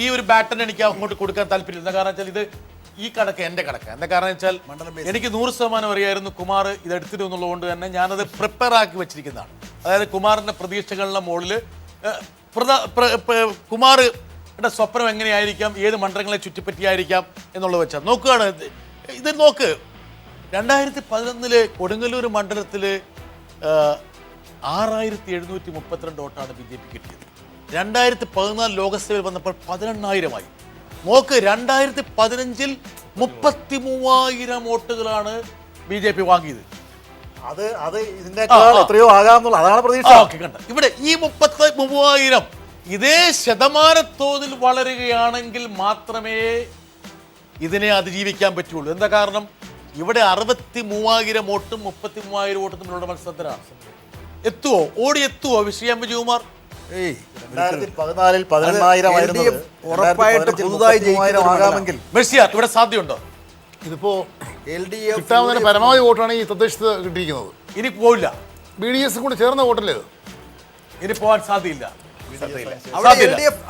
ഈ ഒരു ബാറ്റൺ എനിക്ക് അങ്ങോട്ട് കൊടുക്കാൻ താല്പര്യമില്ല. കാരണം വെച്ചാൽ ഇത് ഈ കണക്ക് എൻ്റെ കണക്ക്. എന്താ കാരണം വെച്ചാൽ എനിക്ക് 100% അറിയായിരുന്നു കുമാർ ഇതെടുത്തിരുന്നു എന്നുള്ളതുകൊണ്ട് തന്നെ ഞാനത് പ്രിപ്പയർ ആക്കി വെച്ചിരിക്കുന്നതാണ്. അതായത് കുമാറിൻ്റെ പ്രതീക്ഷകളുടെ മുകളിൽ കുമാറിൻ്റെ സ്വപ്നം എങ്ങനെയായിരിക്കാം, ഏത് മണ്ഡലങ്ങളെ ചുറ്റിപ്പറ്റിയായിരിക്കാം എന്നുള്ളത് വെച്ചാൽ നോക്കുകയാണ്. ഇത് നോക്ക്, 2011 കൊടുങ്ങല്ലൂർ മണ്ഡലത്തിൽ 6732 വോട്ടാണ് BJP കിട്ടിയത്. 2014 ലോക്സഭയിൽ വന്നപ്പോൾ 18,000 നോക്ക്. 2015 33,000 വോട്ടുകളാണ് BJP വാങ്ങിയത്. അത് ഇതിനേക്കാൾ എത്രയോ ആകാമെന്നുള്ള അതാണ് പ്രതീക്ഷ. കണ്ട ഇവിടെ ഈ 33,000 ഇതേ ശതമാനത്തോതിൽ വളരുകയാണെങ്കിൽ മാത്രമേ ഇതിനെ അതിജീവിക്കാൻ പറ്റുള്ളൂ. എന്താ കാരണം? ഇവിടെ 63,000 വോട്ടും 33,000 വോട്ടും തമ്മിലുള്ള മത്സരത്തിലാണ്. എത്തുവോ വിഷയം വിജയകുമാർ? 2014 18,000 ഉറപ്പായിട്ട് പുതുതായി ആകാമെങ്കിൽ മെസ്സിയാർ ഇവിടെ സാധ്യതയുണ്ടോ? ഇതിപ്പോ കിട്ടാവുന്നതിന് പരമാവധി വോട്ടാണ് ഈ തദ്ദേശത്ത് കിട്ടിയിരിക്കുന്നത്. ഇനി പോവില്ല. BDS കൂടെ ചേർന്ന വോട്ടല്ലേ ഇത്? ഇനി പോകാൻ സാധ്യതയില്ല.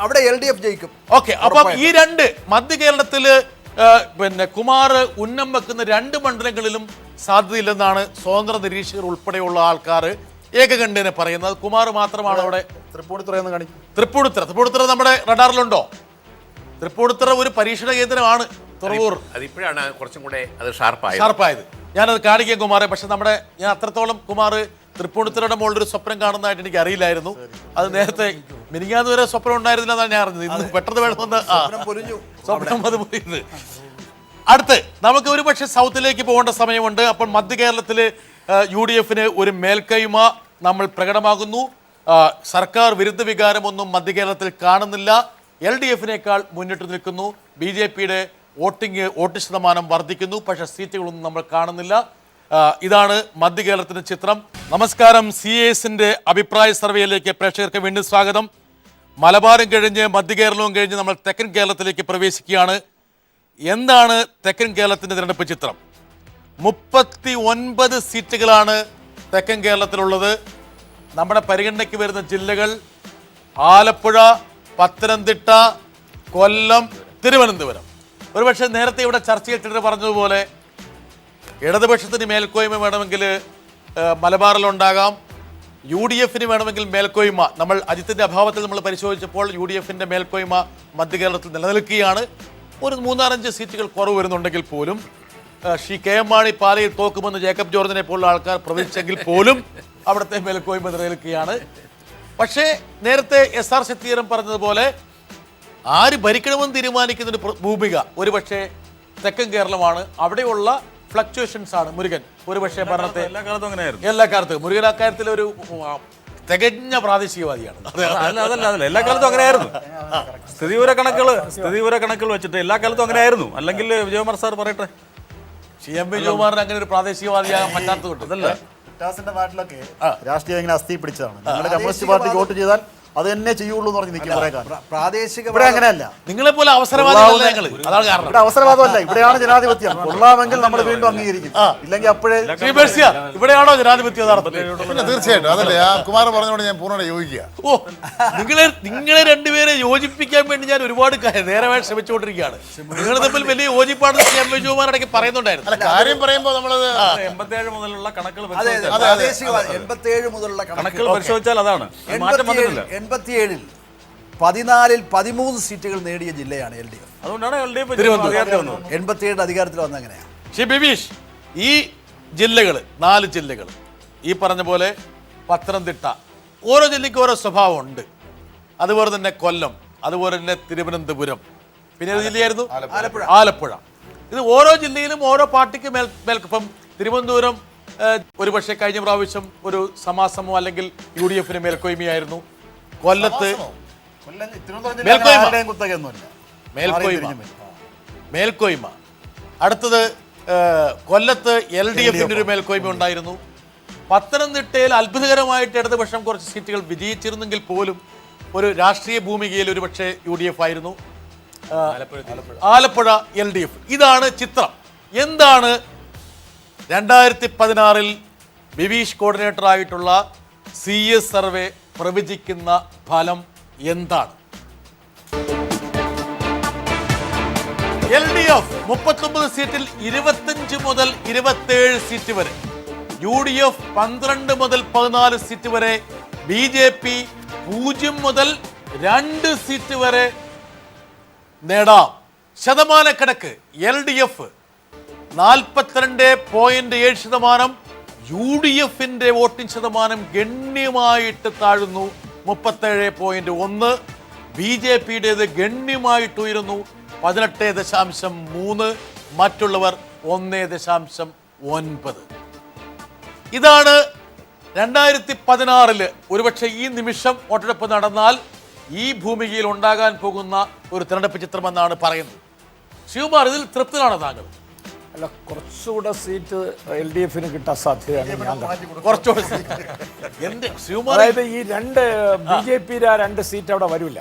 അവിടെ LDF ജയിക്കും. ഓക്കെ, അപ്പം ഈ രണ്ട് മധ്യ കേരളത്തില് പിന്നെ കുമാർ ഉന്നം വെക്കുന്ന 2 മണ്ഡലങ്ങളിലും സാധ്യതയില്ലെന്നാണ് സ്വതന്ത്ര നിരീക്ഷകർ ഉൾപ്പെടെയുള്ള ആൾക്കാർ ഏകകണ്ഠേന പറയുന്നത്. കുമാർ മാത്രമാണ് അവിടെ. തൃപ്പൂണിത്തുറ നമ്മുടെ റഡാറിലുണ്ടോ? തൃപ്പൂണിത്തുറ ഒരു പരീക്ഷണ കേന്ദ്രമാണ്. തുറവൂർ അതിപ്പോഴാണ് കുറച്ചും കൂടെ അത് ഷാർപ്പായത്. ഞാനത് കാണിക്കാം കുമാറെ. പക്ഷെ ഞാൻ അത്രത്തോളം കുമാർ തൃപ്പൂണിത്തുറയുടെ മുകളിൽ ഒരു സ്വപ്നം കാണുന്നതായിട്ട് എനിക്ക് അറിയില്ലായിരുന്നു. അത് നേരത്തെ മിനിങ്ങാന്ന് വരെ സ്വപ്നം ഉണ്ടായിരുന്നില്ല എന്നാണ് ഞാൻ അറിഞ്ഞത്. ഇന്ന് പെട്ടെന്ന് വേണമെന്ന് സ്വപ്നം അത് പോയത്. അടുത്ത് നമുക്ക് ഒരു പക്ഷേ സൗത്തിലേക്ക് പോകേണ്ട സമയമുണ്ട്. അപ്പോൾ മധ്യ കേരളത്തിൽ UDFന് ഒരു മേൽക്കൈമ നമ്മൾ പ്രകടമാകുന്നു. സർക്കാർ വിരുദ്ധ വികാരമൊന്നും മധ്യ കേരളത്തിൽ കാണുന്നില്ല. LDFനേക്കാൾ മുന്നിട്ട് നിൽക്കുന്നു. BJPയുടെ വോട്ട് ശതമാനം വർദ്ധിക്കുന്നു. പക്ഷേ സീറ്റുകളൊന്നും നമ്മൾ കാണുന്നില്ല. ഇതാണ് മധ്യ കേരളത്തിൻ്റെ ചിത്രം. നമസ്കാരം. CASന്റെ അഭിപ്രായ സർവേയിലേക്ക് പ്രേക്ഷകർക്ക് വീണ്ടും സ്വാഗതം. മലബാറും കഴിഞ്ഞ് മധ്യ കേരളവും കഴിഞ്ഞ് നമ്മൾ തെക്കൻ കേരളത്തിലേക്ക് പ്രവേശിക്കുകയാണ്. എന്താണ് തെക്കൻ കേരളത്തിൻ്റെ തിരഞ്ഞെടുപ്പ് ചിത്രം? 39 സീറ്റുകളാണ് തെക്കൻ കേരളത്തിലുള്ളത്. നമ്മുടെ പരിഗണനയ്ക്ക് വരുന്ന ജില്ലകൾ ആലപ്പുഴ, പത്തനംതിട്ട, കൊല്ലം, തിരുവനന്തപുരം. ഒരുപക്ഷെ നേരത്തെ ഇവിടെ ചർച്ചയിൽ പറഞ്ഞതുപോലെ ഇടതുപക്ഷത്തിന് മേൽക്കോയ്മ വേണമെങ്കിൽ മലബാറിലുണ്ടാകാം. UDFന് വേണമെങ്കിൽ മേൽക്കോയ്മ നമ്മൾ അജിത്തിൻ്റെ അഭാവത്തിൽ നമ്മൾ പരിശോധിച്ചപ്പോൾ UDFൻ്റെ മേൽക്കോയ്മ മധ്യ കേരളത്തിൽ നിലനിൽക്കുകയാണ്. ഒരു 3-5 സീറ്റുകൾ കുറവ് വരുന്നുണ്ടെങ്കിൽ പോലും ശ്രീ KM മാണി പാലയിൽ തോക്കുമെന്ന് ജേക്കബ് ജോർജിനെ പോലുള്ള ആൾക്കാർ പ്രവചിച്ചെങ്കിൽ പോലും അവിടുത്തെ മേൽക്കോയ്മ നിലനിൽക്കുകയാണ്. പക്ഷേ നേരത്തെ SR ശക്തിധരൻ പറഞ്ഞതുപോലെ ആര് ഭരിക്കണമെന്ന് തീരുമാനിക്കുന്നതിന് ഭൂമിക ഒരുപക്ഷെ തെക്കൻ കേരളമാണ്. അവിടെയുള്ള ഫ്ലക്ച്വേഷൻസ് ആണ് മുരുകൻ ഒരുപക്ഷെ ഭരണത്തെ എല്ലാ കാലത്തും മുരുകൻ അക്കാര്യത്തിൽ ഒരു തികഞ്ഞ പ്രാദേശികവാദിയാണ്. അതല്ല എല്ലാ കാലത്തും അങ്ങനെയായിരുന്നു. സ്ഥിതിവിവര കണക്കുകൾ വെച്ചിട്ട് എല്ലാ കാലത്തും അങ്ങനെയായിരുന്നു. അല്ലെങ്കിൽ വിജയകുമാർ സാർ പറയട്ടെ. CM വിജയകുമാറിന് അങ്ങനെ ഒരു പ്രാദേശികവാദിയാകാൻ പറ്റാത്തതുകൊണ്ട് അതല്ല. നാട്ടിലൊക്കെ രാഷ്ട്രീയം ഇങ്ങനെ അസ്ഥി പിടിച്ചതാണ്. നിങ്ങളുടെ കമ്മ്യൂണിസ്റ്റ് പാർട്ടിക്ക് വോട്ട് ചെയ്താൽ അത് തന്നെ ചെയ്യുള്ളൂ എന്ന് പറഞ്ഞ് നിൽക്കും. പ്രാദേശിക ഇവിടെ അങ്ങനെയല്ല. നിങ്ങളെ പോലെ അവസരവാദികളല്ല ഞങ്ങൾ. അതാണ് കാരണം. ഇവിടെ അവസരവാദമല്ല, ഇവിടെയാണ് ജനാധിപത്യം. കൊള്ളാമെങ്കിൽ നമ്മൾ വീണ്ടും അംഗീകരിക്കും. ഇല്ലെങ്കിൽ അപ്പോഴേ. ഇവിടെയാണോ ജനാധിപത്യം? പിന്നെ തീർച്ചയായിട്ടും അതല്ലേ ആ കുമാർ പറഞ്ഞോട് ഞാൻ പൂർണ്ണ യോജിക്കുക. നിങ്ങളെ രണ്ടുപേരെ യോജിപ്പിക്കാൻ വേണ്ടി ഞാൻ ഒരുപാട് നേരമായി ശ്രമിച്ചുകൊണ്ടിരിക്കുകയാണ്. നിങ്ങൾ തമ്മിൽ വലിയ യോജിപ്പാണ് CM വിജയകുമാർ ഇടയ്ക്ക് പറയുന്നുണ്ടായിരുന്നു. അല്ല, കാര്യം പറയുമ്പോൾ നമ്മളത് 87 മുതലുള്ള കണക്കുകൾ 87 മുതലുള്ള കണക്കുകൾ പരിശോധിച്ചാൽ അതാണ് മാറ്റം വന്നിട്ടില്ല. 87-ൽ 14-ൽ 13 സീറ്റുകൾ നേടിയ ജില്ലയാണ് LDF. അതുകൊണ്ടാണ് LDF 87 അധികാരത്തിൽ വന്ന അങ്ങനെയാണ്. ശ്രീ ബിബീഷ്, ഈ ജില്ലകൾ 4 ജില്ലകൾ ഈ പറഞ്ഞ പോലെ പത്തനംതിട്ട, ഓരോ ജില്ലയ്ക്ക് ഓരോ സ്വഭാവമുണ്ട്. അതുപോലെ തന്നെ കൊല്ലം, അതുപോലെ തന്നെ തിരുവനന്തപുരം, പിന്നെ ഏത് ജില്ലയായിരുന്നു? ആലപ്പുഴ. ഇത് ഓരോ ജില്ലയിലും ഓരോ പാർട്ടിക്ക് ഇപ്പം തിരുവനന്തപുരം ഒരുപക്ഷെ കഴിഞ്ഞ പ്രാവശ്യം ഒരു സമാസമോ അല്ലെങ്കിൽ UDFന് മേൽക്കോയ്മയായിരുന്നു. കൊല്ലത്ത് മേൽക്കോയ്മ. അടുത്തത് കൊല്ലത്ത് LDFന്റെ ഒരു മേൽക്കോയ്മ ഉണ്ടായിരുന്നു. പത്തനംതിട്ടയിൽ അത്ഭുതകരമായിട്ട് ഇടതുപക്ഷം കുറച്ച് സീറ്റുകൾ വിജയിച്ചിരുന്നെങ്കിൽ പോലും ഒരു രാഷ്ട്രീയ ഭൂമികയിൽ ഒരുപക്ഷെ UDF ആയിരുന്നു. ആലപ്പുഴ LDF. ഇതാണ് ചിത്രം. എന്താണ് 2016-ൽ ബിബീഷ് കോർഡിനേറ്റർ ആയിട്ടുള്ള CS സർവേ പ്രവചിക്കുന്ന ഫലം എന്താണ്? LDF 39 സീറ്റിൽ 25 മുതൽ 27 സീറ്റ് വരെ, UDF 12 മുതൽ 14 സീറ്റ് വരെ, BJP 0 മുതൽ 2 സീറ്റ് വരെ നേടാം. ശതമാനക്കണക്ക് LDF 42.7%, UDFന്റെ വോട്ടിംഗ് ശതമാനം ഗണ്യമായിട്ട് താഴുന്നു 37.1%, BJPയുടേത് ഗണ്യമായിട്ട് ഉയരുന്നു 18.3%, മറ്റുള്ളവർ 1.9%. ഇതാണ് 2016 ഒരുപക്ഷെ ഈ നിമിഷം വോട്ടെടുപ്പ് നടന്നാൽ ഈ ഭൂമികയിൽ ഉണ്ടാകാൻ പോകുന്ന ഒരു തെരഞ്ഞെടുപ്പ് ചിത്രമെന്നാണ് പറയുന്നത്. ശിവകുമാർ, ഇതിൽ തൃപ്തനാണ് താങ്കൾ? അല്ല, കുറച്ചുകൂടെ സീറ്റ് LDF കിട്ടാൻ സാധ്യതയാണ് ഞാൻ കാണുന്നത്. കുറച്ചുകൂടെ എന്റെ ശിവകുമാർ, അതായത് ഈ രണ്ട് BJP 2 സീറ്റ് അവിടെ വരില്ല.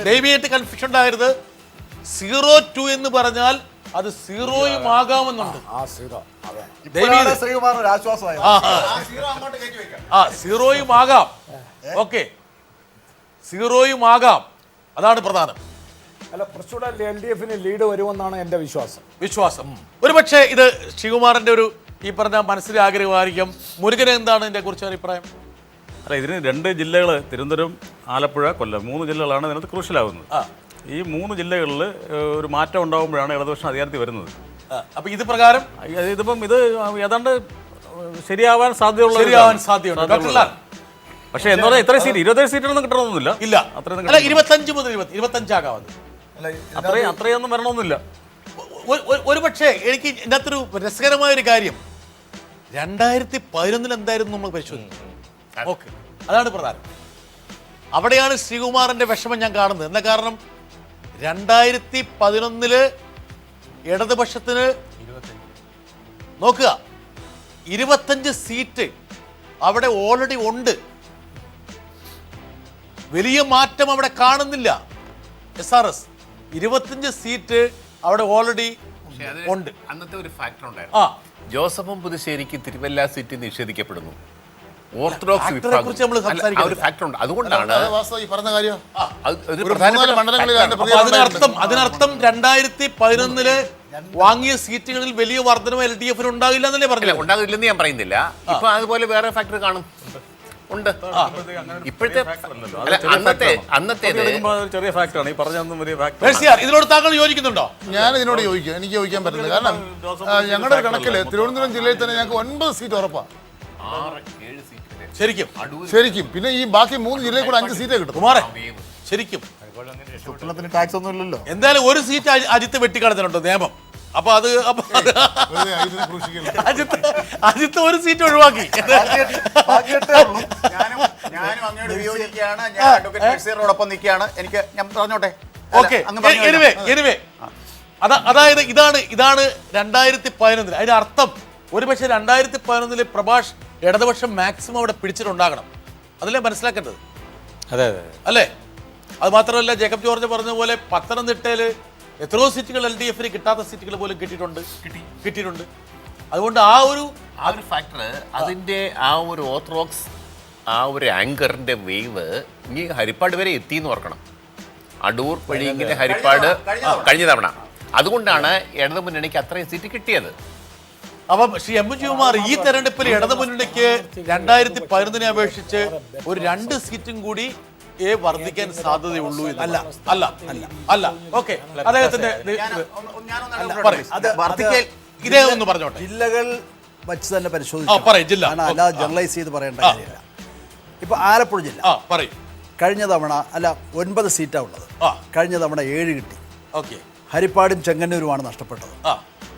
ദയവായിട്ട് കൺഫ്യൂഷൻ ഉണ്ടാകരുത്. 02 എന്ന് പറഞ്ഞാൽ അത് 0യും ആകാമെന്നുണ്ട്. ശ്രീകുമാറിന് ആശ്വാസമായി. 0യും ആകാം. ഓക്കെ, 0യും ആകാം. അതാണ് പ്രധാനം. അല്ല, കുറച്ചുകൂടെ LDF ലീഡ് വരുമെന്നാണ് എൻ്റെ വിശ്വാസം. ഒരുപക്ഷെ ഇത് ശിവകുമാറിന്റെ ഒരു ഈ പറഞ്ഞ മനസ്സിലെ ആഗ്രഹമായിരിക്കും. മുരുകന് എന്താണ് ഇതിനെ കുറിച്ച് അഭിപ്രായം? അല്ല, ഇതിന് 2 ജില്ലകൾ, തിരുവനന്തപുരം, ആലപ്പുഴ, കൊല്ലം, 3 ജില്ലകളാണ് ഇതിനകത്ത് ക്രൂഷ്യലാവുന്നത്. ഈ 3 ജില്ലകളിൽ ഒരു മാറ്റം ഉണ്ടാകുമ്പോഴാണ് ഇടതുപക്ഷം അധികാരത്തിൽ വരുന്നത്. അപ്പൊ ഇത് പ്രകാരം ഇതിപ്പം ഇത് ഏതാണ്ട് ശരിയാവാൻ സാധ്യതയുണ്ട്. പക്ഷെ എന്താ പറയുക, ഇത്രയും സീറ്റ് 27 സീറ്റുകളൊന്നും കിട്ടണമെന്നില്ല. ഇല്ല, 25 മുതൽ 25 ആകാം. അത്രയൊന്നും വരണമെന്നില്ല. ഒരുപക്ഷെ എനിക്ക് ഇതിനകത്തൊരു രസകരമായ ഒരു കാര്യം, 2011 എന്തായിരുന്നു നമ്മൾ പരിശോധിച്ചു. ഓക്കെ, അതാണ് പ്രധാനം. അവിടെയാണ് ശ്രീകുമാറിന്റെ വിഷമം ഞാൻ കാണുന്നത്. എന്താ കാരണം, 2011 ഇടതുപക്ഷത്തിന് നോക്കുക 25 സീറ്റ് അവിടെ ഓൾറെഡി ഉണ്ട്. വലിയ മാറ്റം അവിടെ കാണുന്നില്ല. SRS 25 സീറ്റ് അവിടെ ഓൾറെഡി ഉണ്ട്. അന്നത്തെ ഒരു ഫാക്ടർ ഉണ്ടായിരുന്നു. ജോസഫും പുതുശ്ശേരിക്ക് തിരുവല്ല സീറ്റ് നിഷേധിക്കപ്പെടുന്നു. ഓർത്തഡോക്സ് വിഭാഗം ഒരു ഫാക്ടർ ഉണ്ട്. അതുകൊണ്ടാണ് അതിനർത്ഥം 2011 വാങ്ങിയ സീറ്റുകളിൽ വലിയ വർധനവ് LDF ഉണ്ടാകില്ല എന്നല്ലേ പറഞ്ഞില്ല? ഉണ്ടാകില്ലെന്ന് ഞാൻ പറയുന്നില്ല. ഇപ്പൊ അതുപോലെ വേറെ ഫാക്ടർ കാണും, ഉണ്ട്. ഇപ്പോഴത്തെ അന്നത്തെ ചെറിയ ഫാക്ടറാണ് ഈ പറഞ്ഞൊന്നും വലിയ ഫാക്ടർ. ഇതിനോട് താങ്കൾ യോജിക്കുന്നുണ്ടോ? ഞാൻ ഇതിനോട് യോജിക്കും. എനിക്ക് യോജിക്കാൻ പറ്റില്ല. കാരണം ഞങ്ങളുടെ കണക്കിൽ തിരുവനന്തപുരം ജില്ലയിൽ തന്നെ ഞങ്ങൾക്ക് 9 സീറ്റ് ഉറപ്പാണ്. ശരിക്കും പിന്നെ ഈ ബാക്കി 3 ജില്ലയിൽ കൂടെ 5 സീറ്റേ കിട്ടും. കുമാരേ, ശരിക്കും ടാക്സ് ഒന്നും ഇല്ലല്ലോ. എന്തായാലും ഒരു സീറ്റ് അജിത്ത് വെട്ടിക്കളഞ്ഞിട്ടുണ്ടോ നിയമം? അപ്പൊ അത് അജിത്ത് ഒരു സീറ്റ് ഒഴിവാക്കി. ഞാനും അങ്ങോട്ട് വിയോജിക്കുകയാണ്. ഞാൻ അഡ്വക്കേറ്റ് ബഷീറിനോടൊപ്പം നിൽക്കുകയാണ്. ഞാൻ പറഞ്ഞോട്ടെ. അതായത് ഇതാണ് 2011. അതിന്റെ അർത്ഥം ഒരുപക്ഷെ 2011 പ്രഭാഷ് ഇടതുപക്ഷം മാക്സിമം അവിടെ പിടിച്ചിട്ടുണ്ടാകണം. അതല്ലേ മനസ്സിലാക്കേണ്ടത്? അതെ അല്ലേ? അത് മാത്രമല്ല, ജേക്കബ് ജോർജ് പറഞ്ഞ പോലെ പത്തനംതിട്ടയിൽ എത്രയോ സീറ്റുകൾ LDF കിട്ടാത്ത സീറ്റുകൾ പോലും കിട്ടിയിട്ടുണ്ട്. അതുകൊണ്ട് ആ ഒരു ഫാക്ടർ, അതിന്റെ ആ ഒരു ഓർത്തഡോക്സ് ആ ഒരു ആങ്കറിന്റെ വേവ് ഇനി ഹരിപ്പാട് വരെ എത്തി എന്ന് ഓർക്കണം. അടൂർ വഴി ഇങ്ങനെ ഹരിപ്പാട് കഴിഞ്ഞ തവണ. അതുകൊണ്ടാണ് ഇടതു മുന്നണിക്ക് അത്രയും സീറ്റ് കിട്ടിയത്. അപ്പം ശ്രീ M. ശിവകുമാർ, ഈ തെരഞ്ഞെടുപ്പിൽ ഇടതു മുന്നണിക്ക് 2011 അപേക്ഷിച്ച് ഒരു 2 സീറ്റും കൂടി വർദ്ധിക്കാൻ സാധ്യതയുള്ളൂ. അല്ല. ഓക്കെ, അദ്ദേഹത്തിന്റെ ഇതേ ഒന്ന് പറഞ്ഞോട്ടെ. ജില്ലകൾ വച്ച് തന്നെ പരിശോധിച്ചു, അല്ലാതെ ജനറലൈസ് ചെയ്ത് പറയേണ്ട കാര്യമില്ല. ഇപ്പൊ ആലപ്പുഴ ജില്ല കഴിഞ്ഞ തവണ 9 സീറ്റാണ് ഉള്ളത്. കഴിഞ്ഞ തവണ 7 കിട്ടി. ഹരിപ്പാടും ചെങ്ങന്നൂരുമാണ് നഷ്ടപ്പെട്ടത്.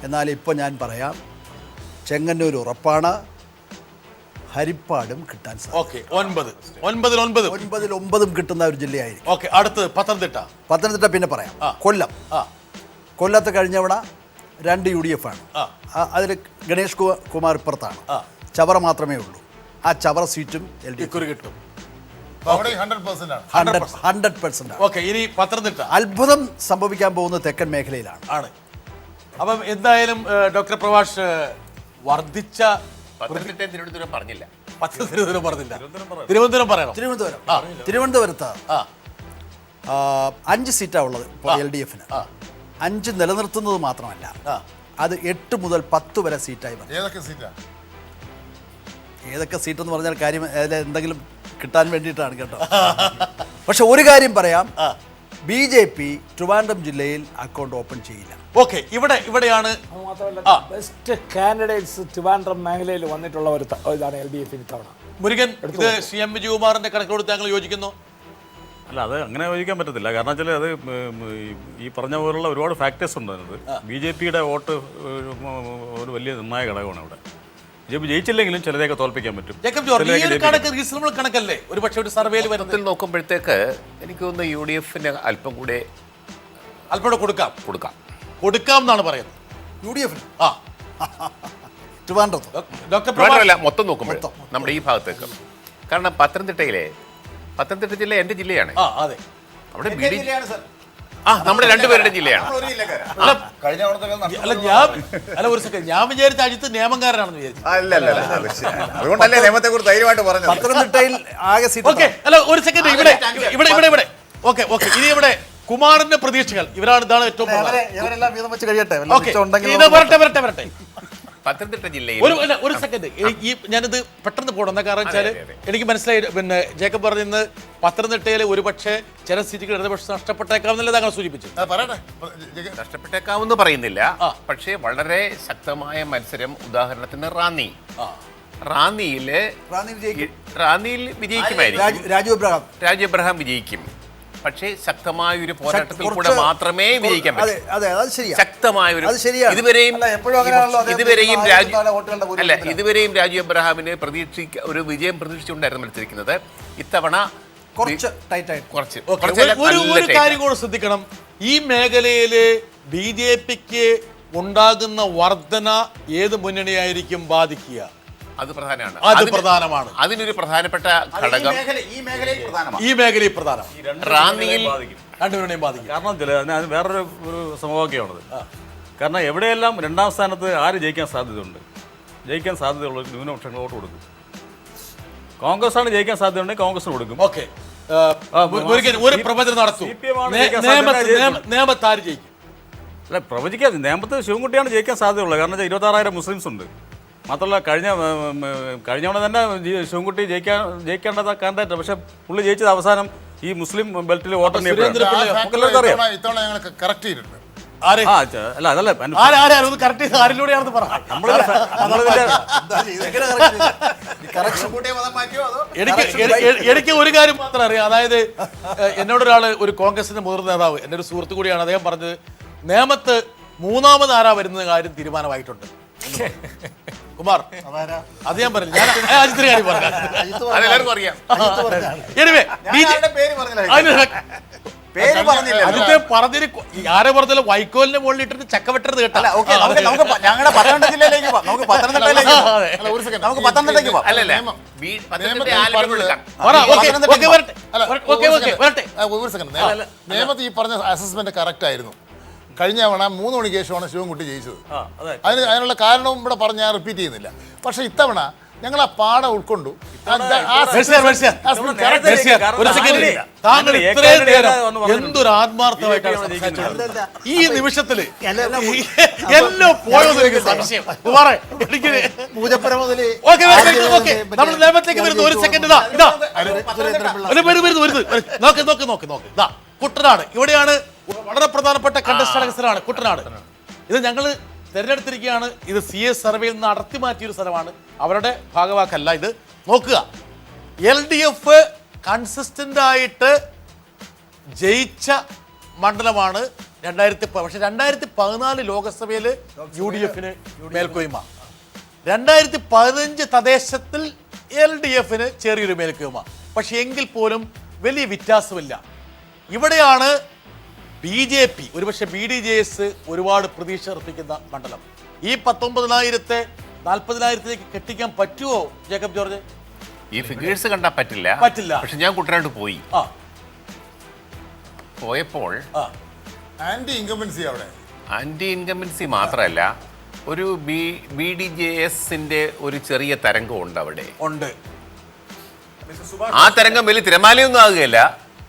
എന്നാൽ ഇപ്പോൾ ഞാൻ പറയാം, ചെങ്ങന്നൂർ ഉറപ്പാണ്, ഹരിപ്പാടും കിട്ടാൻ സാധിക്കും. 9 കിട്ടുന്ന ഒരു ജില്ലയായിരിക്കും. അടുത്ത് പത്തനംതിട്ട പിന്നെ പറയാം. കൊല്ലത്ത് കഴിഞ്ഞവണ 2 UDF ആണ്. അതിൽ ഗണേഷ് കുമാർ ഇപ്പുറത്താണ്. ചവറ മാത്രമേ ഉള്ളൂ. ആ ചവറ സീറ്റും LDF കിട്ടും. 100%. അത്ഭുതം സംഭവിക്കാൻ പോകുന്ന തെക്കൻ മേഖലയിലാണ്. അപ്പം എന്തായാലും ഡോക്ടർ പ്രഭാഷ് വർദ്ധിച്ച തിരുവനന്തപുരം പറഞ്ഞില്ല. തിരുവനന്തപുരത്ത് 5 സീറ്റാണ് ഉള്ളത് ഇപ്പോൾ LDF. 5 നിലനിർത്തുന്നത് മാത്രമല്ല, അത് 8 മുതൽ 10 വരെ സീറ്റായി വന്നു. ഏതൊക്കെ സീറ്റാ? ഏതൊക്കെ സീറ്റ് എന്ന് പറഞ്ഞാൽ കാര്യം അതിൽ എന്തെങ്കിലും കിട്ടാൻ വേണ്ടിയിട്ടാണ് കേട്ടോ. പക്ഷെ ഒരു കാര്യം പറയാം, BJP ട്രിവാൻഡ്രം ജില്ലയിൽ അക്കൗണ്ട് ഓപ്പൺ ചെയ്യില്ല. ഓക്കെ, ഇവിടെയാണ് ബെസ്റ്റ് കാൻഡിഡേറ്റ്സ് ട്രിവാൻഡ്രം മേഖലയിൽ വന്നിട്ടുള്ള ഇതാണ് LDF ഇത്തവണ. മുരുകൻ, ഇത് CM വിജയകുമാറിന്റെ കണക്കോട് താങ്കൾ യോജിക്കുന്നു? അല്ല, അത് അങ്ങനെ യോജിക്കാൻ പറ്റത്തില്ല. കാരണം വെച്ചാൽ അത് ഈ പറഞ്ഞ പോലുള്ള ഒരുപാട് ഫാക്ടേഴ്സ് ഉണ്ട് അതിനകത്ത്. BJPയുടെ വോട്ട് ഒരു വലിയ നിർണായക ഘടകമാണ് അവിടെ. BJP ജയിച്ചില്ലെങ്കിലും ചിലരെയൊക്കെ തോൽപ്പിക്കാൻ പറ്റും. റീസണബിൾ കണക്കല്ലേ ഒരു പക്ഷേ ഒരു സർവേയിൽ വരത്തിൽ നോക്കുമ്പോഴത്തേക്ക് എനിക്ക് തോന്നുന്നു UDF-ന് അല്പം കൂടെ കൊടുക്കാം എന്നാണ് പറയുന്നത്. UDF ട്രിവാൻഡ്രത്ത് ഡോക്ടർ മൊത്തം നോക്കുമ്പോൾ നമ്മുടെ ഈ ഭാഗത്തേക്ക്. കാരണം പത്തനംതിട്ട ജില്ല എൻ്റെ ജില്ലയാണ്. അതെ, അവിടെ നമ്മുടെ രണ്ടുപേരുടെ ജില്ലയാണ്. ഒരു സെക്കൻഡ്, ഞാൻ വിചാരിച്ച അജിത്ത് നിയമകാരനാണെന്ന് വിചാരിച്ചു. അതുകൊണ്ടല്ലേ നിയമത്തെ കുറിച്ച് ധൈര്യമായിട്ട് പറഞ്ഞു. പത്തനംതിട്ടയിൽ ആകെ സീറ്റ്. അല്ല, ഒരു സെക്കൻഡ്, ഇവിടെ ഓക്കെ. ഇനി ഇവിടെ കുമാറിന്റെ പ്രതീക്ഷകൾ ഇതാണ് ഏറ്റവും ഇവരെല്ലാം വീതം വെച്ച് കഴിയട്ടെ. വരട്ടെ. പത്തനംതിട്ട ജില്ലയിൽ ഒരു സെക്കൻഡ്, ഞാനിത് പെട്ടെന്ന് പോകണം. കാരണം വെച്ചാൽ എനിക്ക് മനസ്സിലായി, പിന്നെ ജേക്കബ് പറഞ്ഞിരുന്ന് പത്തനംതിട്ടയിൽ ഒരു പക്ഷേ ചില സീറ്റുകൾ ഇടതുപക്ഷം നഷ്ടപ്പെട്ടേക്കാമെന്നല്ലേ താങ്കൾ സൂചിപ്പിച്ചു. നഷ്ടപ്പെട്ടേക്കാമെന്ന് പറയുന്നില്ല, പക്ഷേ വളരെ ശക്തമായ മത്സരം. ഉദാഹരണത്തിന് റാന്നിയിൽ വിജയിക്കുമായിരിക്കും. രാജു എബ്രഹാം വിജയിക്കും. പക്ഷേ ശക്തമായ ഒരു പോരാട്ടത്തിൽ കൂടെ മാത്രമേ വിജയിക്കാൻ പറ്റൂ. ശക്തമായ ഒരു ഇതുവരെയും രാജു എബ്രഹാമിന് ഒരു വിജയം പ്രതീക്ഷിച്ചുകൊണ്ടായിരുന്നു മത്സരിക്കുന്നത്. ഇത്തവണ ഒരു കാര്യം കൂടെ ശ്രദ്ധിക്കണം. ഈ മേഖലയില് BJPക്ക് ഉണ്ടാകുന്ന വർധന ഏത് മുന്നണിയായിരിക്കും ബാധിക്കുക? അത് പ്രധാനമാണ്. അതിനൊരു പ്രധാനപ്പെട്ട ഘടകം ഈ മേഖലയിൽ പ്രധാനം റാന്നിയിൽ രണ്ടുപേരുടെയും ബാധിക്കും. കാരണം അതിന് വേറൊരു സമവാക്യമാണത്. കാരണം എവിടെയെല്ലാം 2ാം സ്ഥാനത്ത് ആര് ജയിക്കാൻ സാധ്യതയുണ്ട്? ജയിക്കാൻ സാധ്യതയുള്ള ന്യൂനപക്ഷങ്ങൾ വോട്ട് കൊടുക്കും. കോൺഗ്രസ് ആണ് ജയിക്കാൻ സാധ്യതയുണ്ടെങ്കിൽ കോൺഗ്രസിന് കൊടുക്കും. ഓക്കെ, ഒരു പ്രവചനം നടത്തും. നിയമത്ത് ആര് ജയിക്കും? അല്ല, പ്രവചിക്കാതെ നിയമത്ത് ശിവൻകുട്ടിയാണ് ജയിക്കാൻ സാധ്യതയുള്ളത്. കാരണം 26,000 മുസ്ലിംസ് ഉണ്ട്. മാത്രമല്ല കഴിഞ്ഞവണ തന്നെ ശിവൻകുട്ടി ജയിക്കേണ്ടത് കാൻഡിഡേറ്റ്. പക്ഷെ പുള്ളി ജയിച്ചത് അവസാനം ഈ മുസ്ലിം ബെൽറ്റിൽ വോട്ട് അറിയാം. എനിക്ക് ഒരു കാര്യം മാത്രം അറിയാം. അതായത് എന്നോടൊരാള്, ഒരു കോൺഗ്രസിന്റെ മുതിർന്ന നേതാവ്, എൻ്റെ ഒരു സുഹൃത്തു കൂടിയാണ്, അദ്ദേഹം പറഞ്ഞത് നേമത്ത് 3ാമത് ആരാ വരുന്ന കാര്യം തീരുമാനമായിട്ടുണ്ട്. കുമാർ, അത് ഞാൻ പറഞ്ഞു. അജിത്തിന്റെ കാര്യം പറഞ്ഞു. അതിന്റെ പറഞ്ഞതിന് ആരെ പറഞ്ഞാലും വൈക്കോലിന്റെ മുകളിൽ ഇട്ടിട്ട് ചക്ക വെട്ടരുത് കേട്ടോ. ഞങ്ങളുടെ പത്തനംതിട്ട ജില്ലയിലേക്ക് പോവാം. നമുക്ക് പത്തനംതിട്ടയിലേക്ക് നിയമത്ത് ഈ പറഞ്ഞ അസസ്മെന്റ് കറക്റ്റ് ആയിരുന്നു. കഴിഞ്ഞ തവണ 3 മണിക്ക് ശേഷമാണ് ശിവൻകുട്ടി ജയിച്ചത്. അതിനുള്ള കാരണവും ഇവിടെ പറഞ്ഞ് ഞാൻ റിപ്പീറ്റ് ചെയ്യുന്നില്ല. പക്ഷെ ഇത്തവണ ഞങ്ങൾ ആ പാഠം ഉൾക്കൊണ്ടു. എന്തൊരു ആത്മാർത്ഥമായിട്ടാണ് ഈ നിമിഷത്തില് എല്ലാം പോയത്. എനിക്ക് സംശയം. നമ്മൾ നിയമത്തേക്ക് വരുന്നു. ഒരു സെക്കൻഡ്, നോക്ക്. കുട്ടനാട് ഇവിടെയാണ് വളരെ പ്രധാനപ്പെട്ട കണ്ടസ്റ്റൻസാണ്. കുട്ടനാട് ഇത് ഞങ്ങൾ തിരഞ്ഞെടുത്തിരിക്കുകയാണ്. ഇത് CS സർവേയിൽ നിന്ന് അടർത്തി മാറ്റിയൊരു സ്ഥലമാണ്. അവരുടെ ഭാഗവാക്കല്ല ഇത്. നോക്കുക, LDF കൺസിസ്റ്റന്റ് ആയിട്ട് ജയിച്ച മണ്ഡലമാണ് 2010. പക്ഷെ 2014 ലോകസഭയിൽ UDF-ന് മേൽക്കോയ്മ, 2015 തദ്ദേശത്തിൽ LDF-ന് ചെറിയൊരു മേൽക്കോയ്മ. പക്ഷെ എങ്കിൽ പോലും വലിയ വ്യത്യാസമില്ല. ഇവിടെയാണ് BJP, ഒരുപക്ഷെ BDJS ഒരുപാട് പ്രതീക്ഷ അർപ്പിക്കുന്ന മണ്ഡലം. ഈ 19,000-ത്തെ 40,000-ലേക്ക് കെട്ടിക്കാൻ പറ്റുമോ ജേക്കബ് ജോർജ്? ഈ ഫിഗേഴ്സ് കണ്ടാൽ പറ്റില്ല. പക്ഷെ ഞാൻ കുട്ടനാട് പോയപ്പോൾ ആന്റി ഇൻകംബൻസി മാത്രമല്ല, ഒരു BDJS-ന്റെ ഒരു ചെറിയ തരംഗം ഉണ്ട് അവിടെ. ആ തരംഗം വലിയ തിരമാലയൊന്നും ആകുകയില്ല,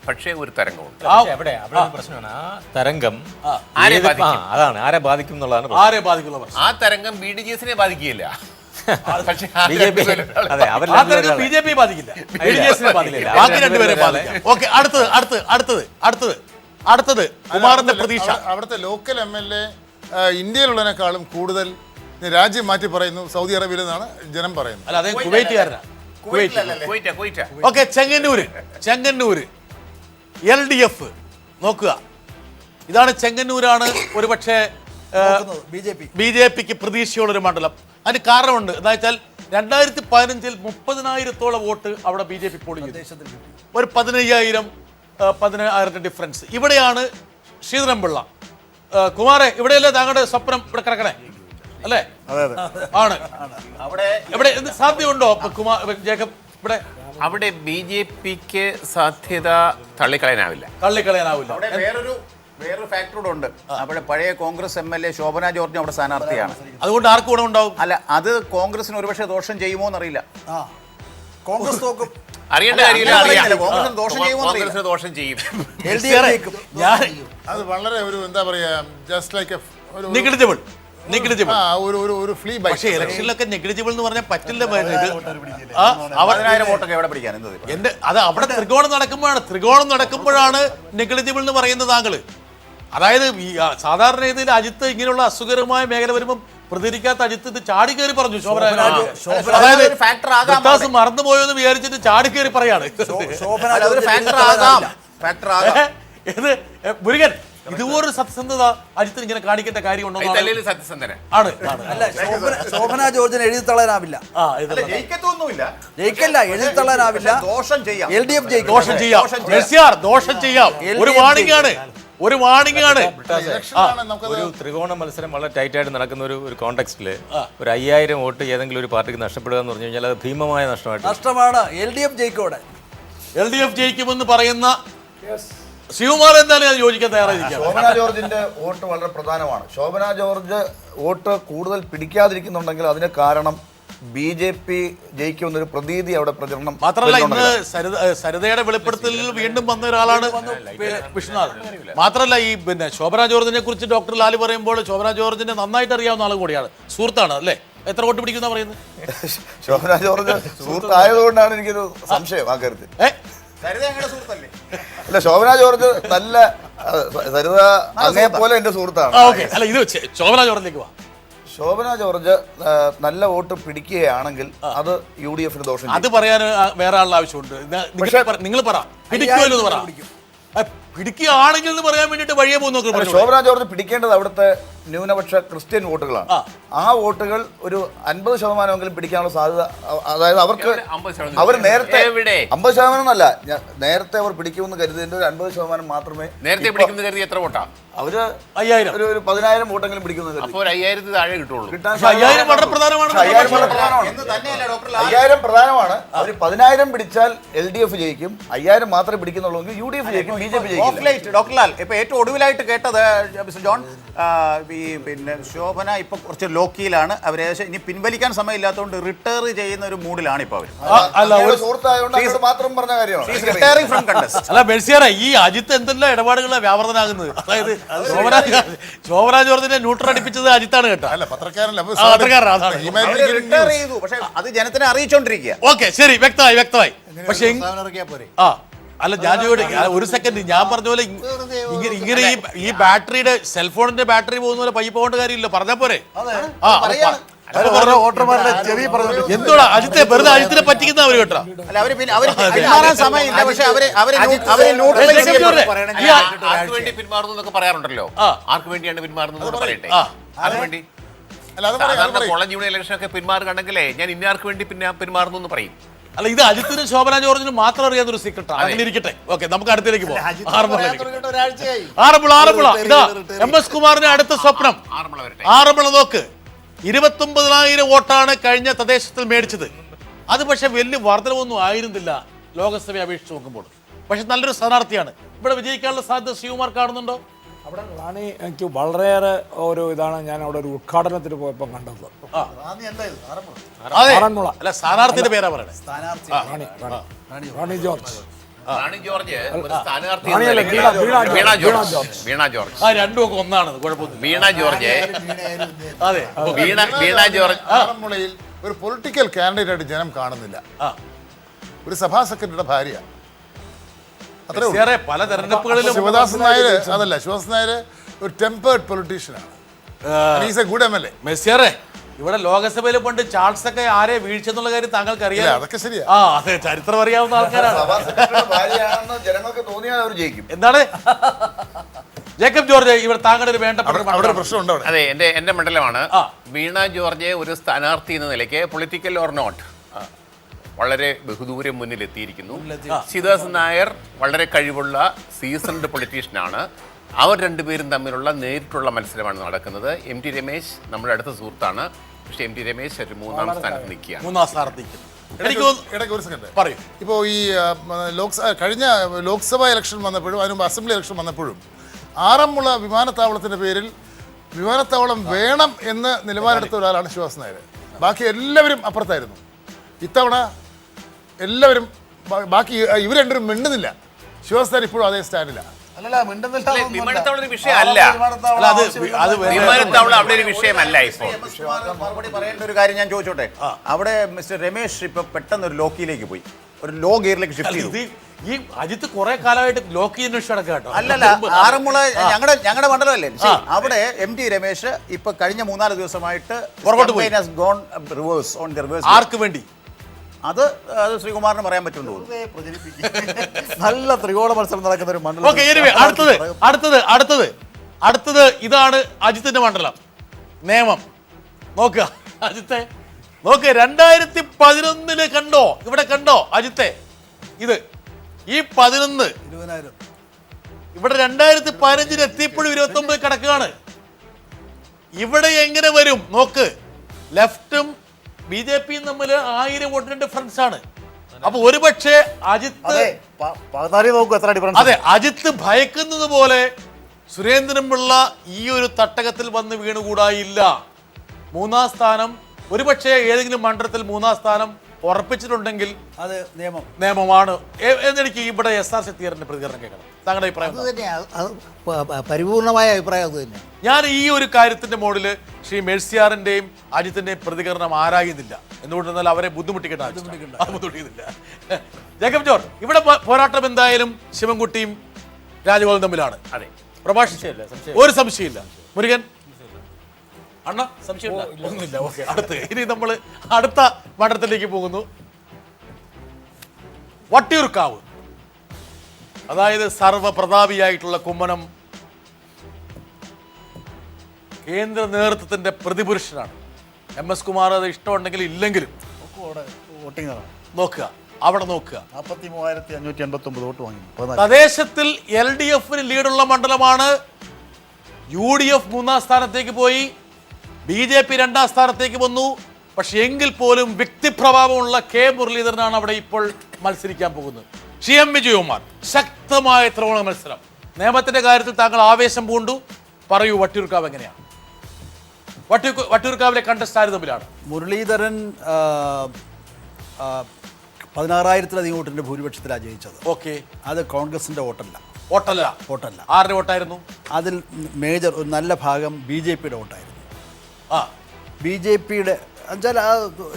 പക്ഷേ ഒരു തരംഗമുണ്ട്. അവിടെ ഒരു പ്രശ്നമാണ് ആ തരംഗം ആരെ ഏത്- ബാധിക്കും? അതാണ് ആരെ ബാധിക്കും എന്നുള്ളതാണ് പ്രശ്നം. ആരെ ബാധിക്കുന്ന പ്രശ്നം? ആ തരംഗം BDJS-നെ ബാധിക്കുകയില്ല. പക്ഷേ ആ BJP അതെ അവർ ആ തരംഗം BJP ബാധിക്കില്ല, BDJS-നെ ബാധിക്കില്ല, ബാക്കി രണ്ടുപേരെ ബാധിക്കാം. ഓക്കെ, അടുത്തത് കുമാറിന്റെ പ്രതീക്ഷ. അവിടുത്തെ ലോക്കൽ MLA ഇന്ത്യയിലുള്ളതിനേക്കാളും കൂടുതൽ രാജ്യം മാറ്റി പറയുന്നു സൗദി അറേബ്യയിൽ നിന്നാണ് ജനം പറയുന്നത്. അല്ല, അതേ കുവൈറ്റുകാരനാ. കുവൈറ്റ. ഓക്കെ, ചെങ്ങന്നൂര് LDF നോക്കുക. ഇതാണ് ചെങ്ങന്നൂരാണ് ഒരു പക്ഷേ BJPക്ക് പ്രതീക്ഷയുള്ളൊരു മണ്ഡലം. അതിന് കാരണമുണ്ട്. എന്താ വെച്ചാൽ 2015 30,000-ഓളം വോട്ട് അവിടെ BJP പോളിംഗ് ചെയ്തു. ഒരു 15,000 ഡിഫറൻസ്. ഇവിടെയാണ് ശ്രീധരൻപിള്ള. കുമാറെ, ഇവിടെയല്ലേ താങ്കളുടെ സ്വപ്നം ഇവിടെ കിടക്കണേ അല്ലേ? ആണ്. ഇവിടെ എന്ത് സാധ്യതയുണ്ടോ ജേക്കബ്? ഇവിടെ അവിടെ BJPക്ക് സാധ്യത തള്ളിക്കളയാനാവില്ല. അവിടെ വേറൊരു ഫാക്ടർ കൂടെ ഉണ്ട്. അവിടെ പഴയ കോൺഗ്രസ് MLA ശോഭന ജോർജ് അവിടെ സ്ഥാനാർത്ഥിയാണ്. അതുകൊണ്ട് ആർക്ക് ഗുണമുണ്ടാവും? അല്ല, അത് കോൺഗ്രസിന് ഒരുപക്ഷെ ദോഷം ചെയ്യുമോ എന്നറിയില്ല. കോൺഗ്രസ് തോക്കും. അറിയേണ്ട കാര്യമില്ല. കോൺഗ്രസിന് ദോഷം ചെയ്യുമോ എന്നറിയില്ല. കോൺഗ്രസിന് ദോഷം ചെയ്യും. അത് വളരെ ഒരു എന്താ പറയാ, ജസ്റ്റ് ലൈക്ക് നെഗ്ലിജിബിൾ. ഒരു ഫ്ലീ ബൈ. പക്ഷേ ഇലക്ഷനിലൊക്കെ നെഗ്ലിജിബിൾ എന്ന് പറഞ്ഞാൽ പറ്റില്ല. 10,000 വോട്ടൊക്കെ എവിടെ പിടിക്കാൻ? അത് അവിടെ ത്രികോണം നടക്കുമ്പോഴാണ് നെഗ്ലിജിബിൾ എന്ന് പറയുന്നത് താങ്കള്. അതായത് ഈ സാധാരണ രീതിയിൽ അജിത്ത് ഇങ്ങനെയുള്ള അസുഖകരമായ മേഖല വരുമ്പോൾ പ്രതികരിക്കാത്ത അജിത്ത് ഇത് ചാടി കയറി പറഞ്ഞു. അതായത് വ്യത്യാസം മറന്നുപോയോ എന്ന് വിചാരിച്ചിട്ട് ചാടി കയറി പറയാണ്. ഇത് മുരുകൻ, ഇതുപോലൊരു സത്യസന്ധത അജിത്തിന് ഇങ്ങനെ കാണിക്കേണ്ട കാര്യമുണ്ടോ? ആണ്. അല്ല, ശോഭന ജോർജിന് എഴുതി തള്ളാനാവില്ല. ജയിക്കല്ല, എഴുതി തള്ളാനാവില്ല. ദോഷം ചെയ്യാം. LDF ജയിക്കും. ദോഷം ചെയ്യാം. ഒരു വാണിംഗ് ആണ്. ഒരു ത്രികോണ മത്സരം വളരെ ടൈറ്റായിട്ട് നടക്കുന്ന ഒരു കോണ്ടെക്സ്റ്റില് ഒരു 5,000 വോട്ട് ഏതെങ്കിലും ഒരു പാർട്ടിക്ക് നഷ്ടപ്പെടുക എന്ന് പറഞ്ഞു കഴിഞ്ഞാൽ അത് ഭീമമായ നഷ്ടമാണ്. LDF ജയിക്കോടെ. LDF ജയിക്കുമെന്ന് പറയുന്ന ശിവകുമാർ എന്തായാലും അത് യോജിക്കാൻ തയ്യാറായിരിക്കും. ശോഭന ജോർജിന്റെ വോട്ട് വളരെ പ്രധാനമാണ്. ശോഭന ജോർജ് വോട്ട് കൂടുതൽ പിടിക്കാതിരിക്കുന്നുണ്ടെങ്കിൽ അതിന് കാരണം BJP ജയിക്കുമെന്നൊരു പ്രതീതി അവിടെ പ്രചരണം. മാത്രമല്ല, ഇന്ന് സരിതയുടെ വെളിപ്പെടുത്തലിൽ വീണ്ടും വന്ന ഒരാളാണ് വിഷ്ണുനാഥ്. മാത്രമല്ല, ഈ ശോഭന ജോർജിനെ കുറിച്ച് ഡോക്ടർ ലാല് പറയുമ്പോൾ ശോഭന ജോർജിനെ നന്നായിട്ട് അറിയാവുന്ന ആളും കൂടിയാണ്. സുഹൃത്താണ് അല്ലേ? എത്ര വോട്ട് പിടിക്കുന്ന പറയുന്നത്? ശോഭന ജോർജ് സുഹൃത്തായതുകൊണ്ടാണ് എനിക്കൊരു സംശയം ആ കാര്യത്തിൽ. അല്ല, ശോഭന ജോർജ് നല്ല സരിത അങ്ങേ പോലെ എന്റെ സുഹൃത്താണ്. അല്ല, ഇത് ശോഭന ജോർജിലേക്ക് വാ. ശോഭന ജോർജ് നല്ല വോട്ട് പിടിക്കുകയാണെങ്കിൽ അത് UDF-ന് ദോഷം. അത് പറയാൻ വേറെ ആളുടെ ആവശ്യമുണ്ട്. നിങ്ങൾ പറ, പിടിക്കുമല്ലോ എന്ന് പറ. പിടിക്കുകയാണെങ്കിൽ എന്ന് പറയാൻ വേണ്ടിട്ട് വഴിയെ പോകുന്നു. ശോഭന ജോർജ് പിടിക്കേണ്ടത് അവിടുത്തെ ന്യൂനപക്ഷ ക്രിസ്ത്യൻ വോട്ടുകളാണ്. ആ വോട്ടുകൾ ഒരു 50% പിടിക്കാനുള്ള സാധ്യത. അതായത് അവർക്ക് അവർ നേരത്തെ 50% എന്നല്ല, നേരത്തെ അവർ പിടിക്കുമെന്ന് കരുതിയതിന്റെ ഒരു 50% മാത്രമേ. നേരത്തെ പിടിക്കുന്ന കരുതി എത്ര വോട്ടാ? അവര് 5,000 ഒരു 10,000 വോട്ടെങ്കിലും പിടിക്കുന്നത്. അപ്പോൾ 5,000 താഴെ കിട്ടുള്ളൂ. 5,000 വളരെ പ്രധാനമാണ്. 5,000 പ്രധാനമാണ്. അവർ 10,000 പിടിച്ചാൽ LDF ജയിക്കും. 5,000 മാത്രമേ പിടിക്കുന്നുള്ളൂ UDF ജയിക്കും, BJP ജയിക്കും. ഡോക്ടർ ലാൽ, ഇപ്പൊ ഏറ്റവും ഒടുവിലായിട്ട് കേട്ടത് മിസ്റ്റർ ജോൺ, പിന്നെ ശോഭന ഇപ്പൊ കുറച്ച് ലോക്കിയിലാണ്. അവർ ഏകദേശം ഇനി പിൻവലിക്കാൻ സമയമില്ലാത്തതുകൊണ്ട് റിട്ടയർ ചെയ്യുന്ന ഒരു മൂഡിലാണ് ഇപ്പൊ അവർ. സുഹൃത്തായതുകൊണ്ട് മാത്രം പറഞ്ഞ കാര്യമാണ്. അല്ല ബെൽസിയാറെ, ഈ അജിത്ത് എന്തെല്ലാം ഇടപാടുകളാണ് വ്യാപൃതനാകുന്നത്. അതായത് ശോഭന ജോർജിനെ ന്യൂട്രൽ അടിപ്പിച്ചത് അജിത്താണ് കേട്ടോ. അല്ല, പത്രക്കാരൻ. പക്ഷേ അത് ജനത്തിനെ അറിയിച്ചോണ്ടിരിക്കുക. ഓക്കെ, ശരി, വ്യക്തമായി. പക്ഷേ അല്ല, ഞാൻ ഒരു സെക്കൻഡ്, ഞാൻ പറഞ്ഞ പോലെ ഇങ്ങനെ ഈ ബാറ്ററിയുടെ സെൽഫോണിന്റെ ബാറ്ററി പോകുന്ന പോലെ പൈപ്പ് പോകേണ്ട കാര്യമില്ല. പറഞ്ഞാ പോരെ? എന്തോടാ അജിത്തെ വെറുതെ അജിത്തിനെ പറ്റിക്കുന്ന അവര് കേട്ടോ. പിന്മാറുന്നൊക്കെ പറയാറുണ്ടല്ലോ. ആർക്ക് വേണ്ടിയാണ് പിന്മാറുന്നത് പറയട്ടെ. അതിനുവേണ്ടി കോളേജ് യൂണിയൻ ഇലക്ഷൻ ഒക്കെ പിന്മാറുകയാണെങ്കിലേ ഞാൻ ഇന്നാർക്ക് വേണ്ടി പിന്മാറുന്നു എന്ന് പറയും. അല്ല, ഇത് അജിത്തിനും ശോഭന ജോർജിനും മാത്രം അറിയാത്തൊരു സീക്രട്ടാണ്. അങ്ങനെ ഇരിക്കട്ടെ. ഓക്കെ, നമുക്ക് അടുത്തേക്ക് പോകാം. ആറന്മുള. ഇതാ MS കുമാറിന്റെ അടുത്ത സ്വപ്നം. ആറന്മുള നോക്ക്, 29,000 വോട്ടാണ് കഴിഞ്ഞ തദ്ദേശത്തിൽ മേടിച്ചത്. അത് പക്ഷെ വലിയ വർധനവൊന്നും ആയിരുന്നില്ല ലോകസഭയെ അപേക്ഷിച്ച് നോക്കുമ്പോൾ. പക്ഷെ നല്ലൊരു സ്ഥാനാർത്ഥിയാണ്. ഇവിടെ വിജയിക്കാനുള്ള സാധ്യത ശിവകുമാർ കാണുന്നുണ്ടോ? അവിടെ റാണി എനിക്ക് വളരെയേറെ ഒരു ഇതാണ്. ഞാൻ അവിടെ ഒരു ഉദ്ഘാടനത്തിന് പോയപ്പോൾ കണ്ടത്. സ്ഥാനാർത്ഥിയുടെ പേരാ പറയണേ. റാണി ജോർജ്. റാണി ജോർജ് ഒരു സ്ഥാനാർത്ഥി റാണിയല്ല, എന്ന നിലയ്ക്ക് വീണ വീണ ജോർജ് ആ രണ്ടും ഒക്കെ ഒന്നാണ്, കുഴപ്പമൊന്നുമില്ല. വീണ ജോർജ് അതെ, വീണ ജോർജ് ആറന്മുളയിൽ ഒരു പൊളിറ്റിക്കൽ കാൻഡിഡേറ്റ് ആയിട്ട് ജനം കാണുന്നില്ല. ഒരു സഭാ സെക്രട്ടറിയുടെ ഭാര്യ, അത്രേ ഉള്ളൂ. വേറെ പല തെരഞ്ഞെടുപ്പുകളിലും ശിവദാസൻ നായർ അതല്ല, ശിവദാസൻ നായർ ഒരു ടെമ്പേർഡ് പൊളിറ്റീഷ്യനാണ്. Is a good MLA. മെസ്സിയറെ, ഇവിടെ ലോകസഭയിൽ പണ്ട് ചാൾസ് ഒക്കെ ആരെ വീഴ്ചെന്നുള്ള കാര്യം താങ്കൾക്ക് അറിയാം. അതൊക്കെ ശരിയാ. ആ അതെ, ചരിത്രം അറിയാവുന്ന ആൾക്കാരാണ്. സഭാ സെക്രട്ടറിയുടെ ഭാര്യയാണെന്ന് ജനങ്ങൾക്ക് തോന്നിയാൽ അവർ ജയിക്കും. എന്താണ് ജേക്കബ് ജോർജ്, ഇവിടെ താങ്കളുടെ ഒരു വേണ്ടപ്പെട്ട അവിടെ ഒരു പ്രശ്നമുണ്ട് അവിടെ. അതെ, എന്റെ മണ്ഡലമാണ്. വീണ ജോർജ് ഒരു സ്ഥാനാർത്ഥി എന്ന നിലയ്ക്ക് പൊളിറ്റിക്കൽ ഓർ നോട്ട് വളരെ ബഹുദൂരം മുന്നിലെത്തിയിരിക്കുന്നു. ശിവദാസൻ നായർ വളരെ കഴിവുള്ള സീസൺഡ് പൊളിറ്റീഷ്യനാണ്. അവർ രണ്ടുപേരും തമ്മിലുള്ള നേരിട്ടുള്ള മത്സരമാണ് നടക്കുന്നത്. MT രമേശ് നമ്മുടെ അടുത്ത സുഹൃത്താണ്. പക്ഷേ MT രമേശ് ഒരു മൂന്നാം സ്ഥാനത്ത് നിൽക്കുകയാണ്. മൂന്നാം സ്ഥാനത്ത് നിൽക്കുന്നു. ഇടയ്ക്ക് ഒരു സെക്കൻഡ് പറയൂ. ഇപ്പോൾ ഈ കഴിഞ്ഞ ലോക്സഭാ ഇലക്ഷൻ വന്നപ്പോഴും അതിന് മുമ്പ് അസംബ്ലി ഇലക്ഷൻ വന്നപ്പോഴും ആറന്മുള വിമാനത്താവളത്തിൻ്റെ പേരിൽ വിമാനത്താവളം വേണം എന്ന് നിലപാടെടുത്ത ഒരാളാണ് ശിവദാസൻ നായർ. ബാക്കി എല്ലാവരും അപ്പുറത്തായിരുന്നു. ഇത്തവണ എല്ലാവരും ബാക്കി ഇവർ രണ്ടുപേരും മിണ്ടുന്നില്ല. ശിവദാസൻ നായർ ഇപ്പോഴും അതേ സ്റ്റാൻഡില്ല. വിമാനത്താവളം ഒരു വിഷയമല്ല. വിമാനത്താവളം അവിടെ ഒരു വിഷയമല്ല. ഇപ്പോൾ മറുപടി പറയേണ്ട ഒരു കാര്യം ഞാൻ ചോദിച്ചോട്ടെ. അവിടെ മിസ്റ്റർ രമേശ് ഇപ്പൊ പെട്ടെന്ന് ഒരു ലോക്കിയിലേക്ക് പോയി, ഒരു ലോ ഗിയറിലേക്ക് ഷിഫ്റ്റ് ചെയ്തു. ഈ അജിത്ത് കുറെ കാലമായിട്ട് ലോക്ക് ചെയ്യുന്ന കേട്ടോ. അല്ലല്ല, ആറന്മുള ഞങ്ങളുടെ മണ്ഡലമല്ലേ. അവിടെ MT രമേശ് ഇപ്പൊ കഴിഞ്ഞ 3-4 ദിവസമായിട്ട് ആർക്ക് വേണ്ടി അത് ശ്രീകുമാറിന് പറയാൻ പറ്റുമെന്ന് തോന്നുന്നു. നല്ല ത്രികോണ മത്സരം നടക്കുന്ന ഒരു മണ്ഡലം. അടുത്തത് ഇതാണ് അജിത്തിന്റെ മണ്ഡലം. നേമം നോക്കുക. അജിത്തെ നോക്ക്, 2011 കണ്ടോ, ഇവിടെ കണ്ടോ അജിത്തെ? ഇത് ഈ 11 ഇവിടെ 2015 എത്തിയപ്പോഴും 29 കിടക്കുകയാണ്. ഇവിടെ എങ്ങനെ വരും നോക്ക്. ലെഫ്റ്റും BJP തമ്മിൽ 1000 വോട്ടിന് ഡിഫറൻസ് ആണ്. അപ്പൊ ഒരുപക്ഷെ അജിത്ത് അതെ, അജിത്ത് ഭയക്കുന്നത് പോലെ സുരേന്ദ്രൻ പിള്ള ഈ ഒരു തട്ടകത്തിൽ വന്ന് വീണുകൂടായില്ല. മൂന്നാം സ്ഥാനം ഒരുപക്ഷെ ഏതെങ്കിലും മണ്ഡലത്തിൽ മൂന്നാം സ്ഥാനം ഉറപ്പിച്ചിട്ടുണ്ടെങ്കിൽ അത് നിയമമാണ്. എന്നെനിക്ക് ഇവിടെ SR ശക്തിധരന്റെ പ്രതികരണം കേൾക്കണം. താങ്കളുടെ അഭിപ്രായം? പരിപൂർണമായ അഭിപ്രായം അത് തന്നെ. ഞാൻ ഈ ഒരു കാര്യത്തിന്റെ മോഡിൽ ശ്രീ മെഴ്സിയാറിന്റെയും അജിത്തിന്റെയും പ്രതികരണം ആരായുന്നില്ല. എന്തുകൊണ്ടെന്നാൽ അവരെ ബുദ്ധിമുട്ടിക്കേണ്ട ബുദ്ധിമുട്ടിക്കുന്നില്ല. ജേക്കബ് ജോർജ്, ഇവിടെ പോരാട്ടം എന്തായാലും ശിവൻകുട്ടിയും രാജഗോപാലും തമ്മിലാണ്. അതെ, പ്രഭാഷിച്ചില്ല, ഒരു സംശയമില്ല. മുരുകൻ അണ്ണ ഒന്നുമില്ല. ഓക്കെ, ഇനി നമ്മൾ അടുത്ത മണ്ഡലത്തിലേക്ക് പോകുന്നു. വട്ടിയൂർക്കാവ്, അതായത് സർവപ്രതാപിയായിട്ടുള്ള കുമ്മനം കേന്ദ്ര നേതൃത്വത്തിന്റെ പ്രതിപുരുഷനാണ്. MS കുമാർ അത് ഇഷ്ടമുണ്ടെങ്കിൽ ഇല്ലെങ്കിലും നോക്കുക, അവിടെ നോക്കുക. 43,589 വോട്ട് വാങ്ങി. തദ്ദേശത്തിൽ LDF ലീഡുള്ള മണ്ഡലമാണ്. UDF 3-ാം സ്ഥാനത്തേക്ക് പോയി, BJP 2-ാം സ്ഥാനത്തേക്ക് വന്നു. പക്ഷെ എങ്കിൽ പോലും വ്യക്തിപ്രഭാവമുള്ള K മുരളീധരനാണ് അവിടെ ഇപ്പോൾ മത്സരിക്കാൻ പോകുന്നത്. CM വിജയകുമാർ, ശക്തമായ ത്രികോണ മത്സരം. നിയമത്തിന്റെ കാര്യത്തിൽ താങ്കൾ ആവേശം പൂണ്ടു. പറയൂ, വട്ടിയൂർക്കാവ് എങ്ങനെയാണ്? വട്ടിയൂർക്കാവിലെ കണ്ടസ്റ്റ് ആര് തമ്മിലാണ്? മുരളീധരൻ 16,000-ലധികം വോട്ടിന്റെ ഭൂരിപക്ഷത്തിലാണ് ജയിച്ചത്. ഓക്കെ, അത് കോൺഗ്രസിന്റെ വോട്ടല്ല. ആരുടെ വോട്ടായിരുന്നു? അതിൽ മേജർ ഒരു നല്ല ഭാഗം BJPയുടെ വോട്ടായിരുന്നു. BJPയുടെ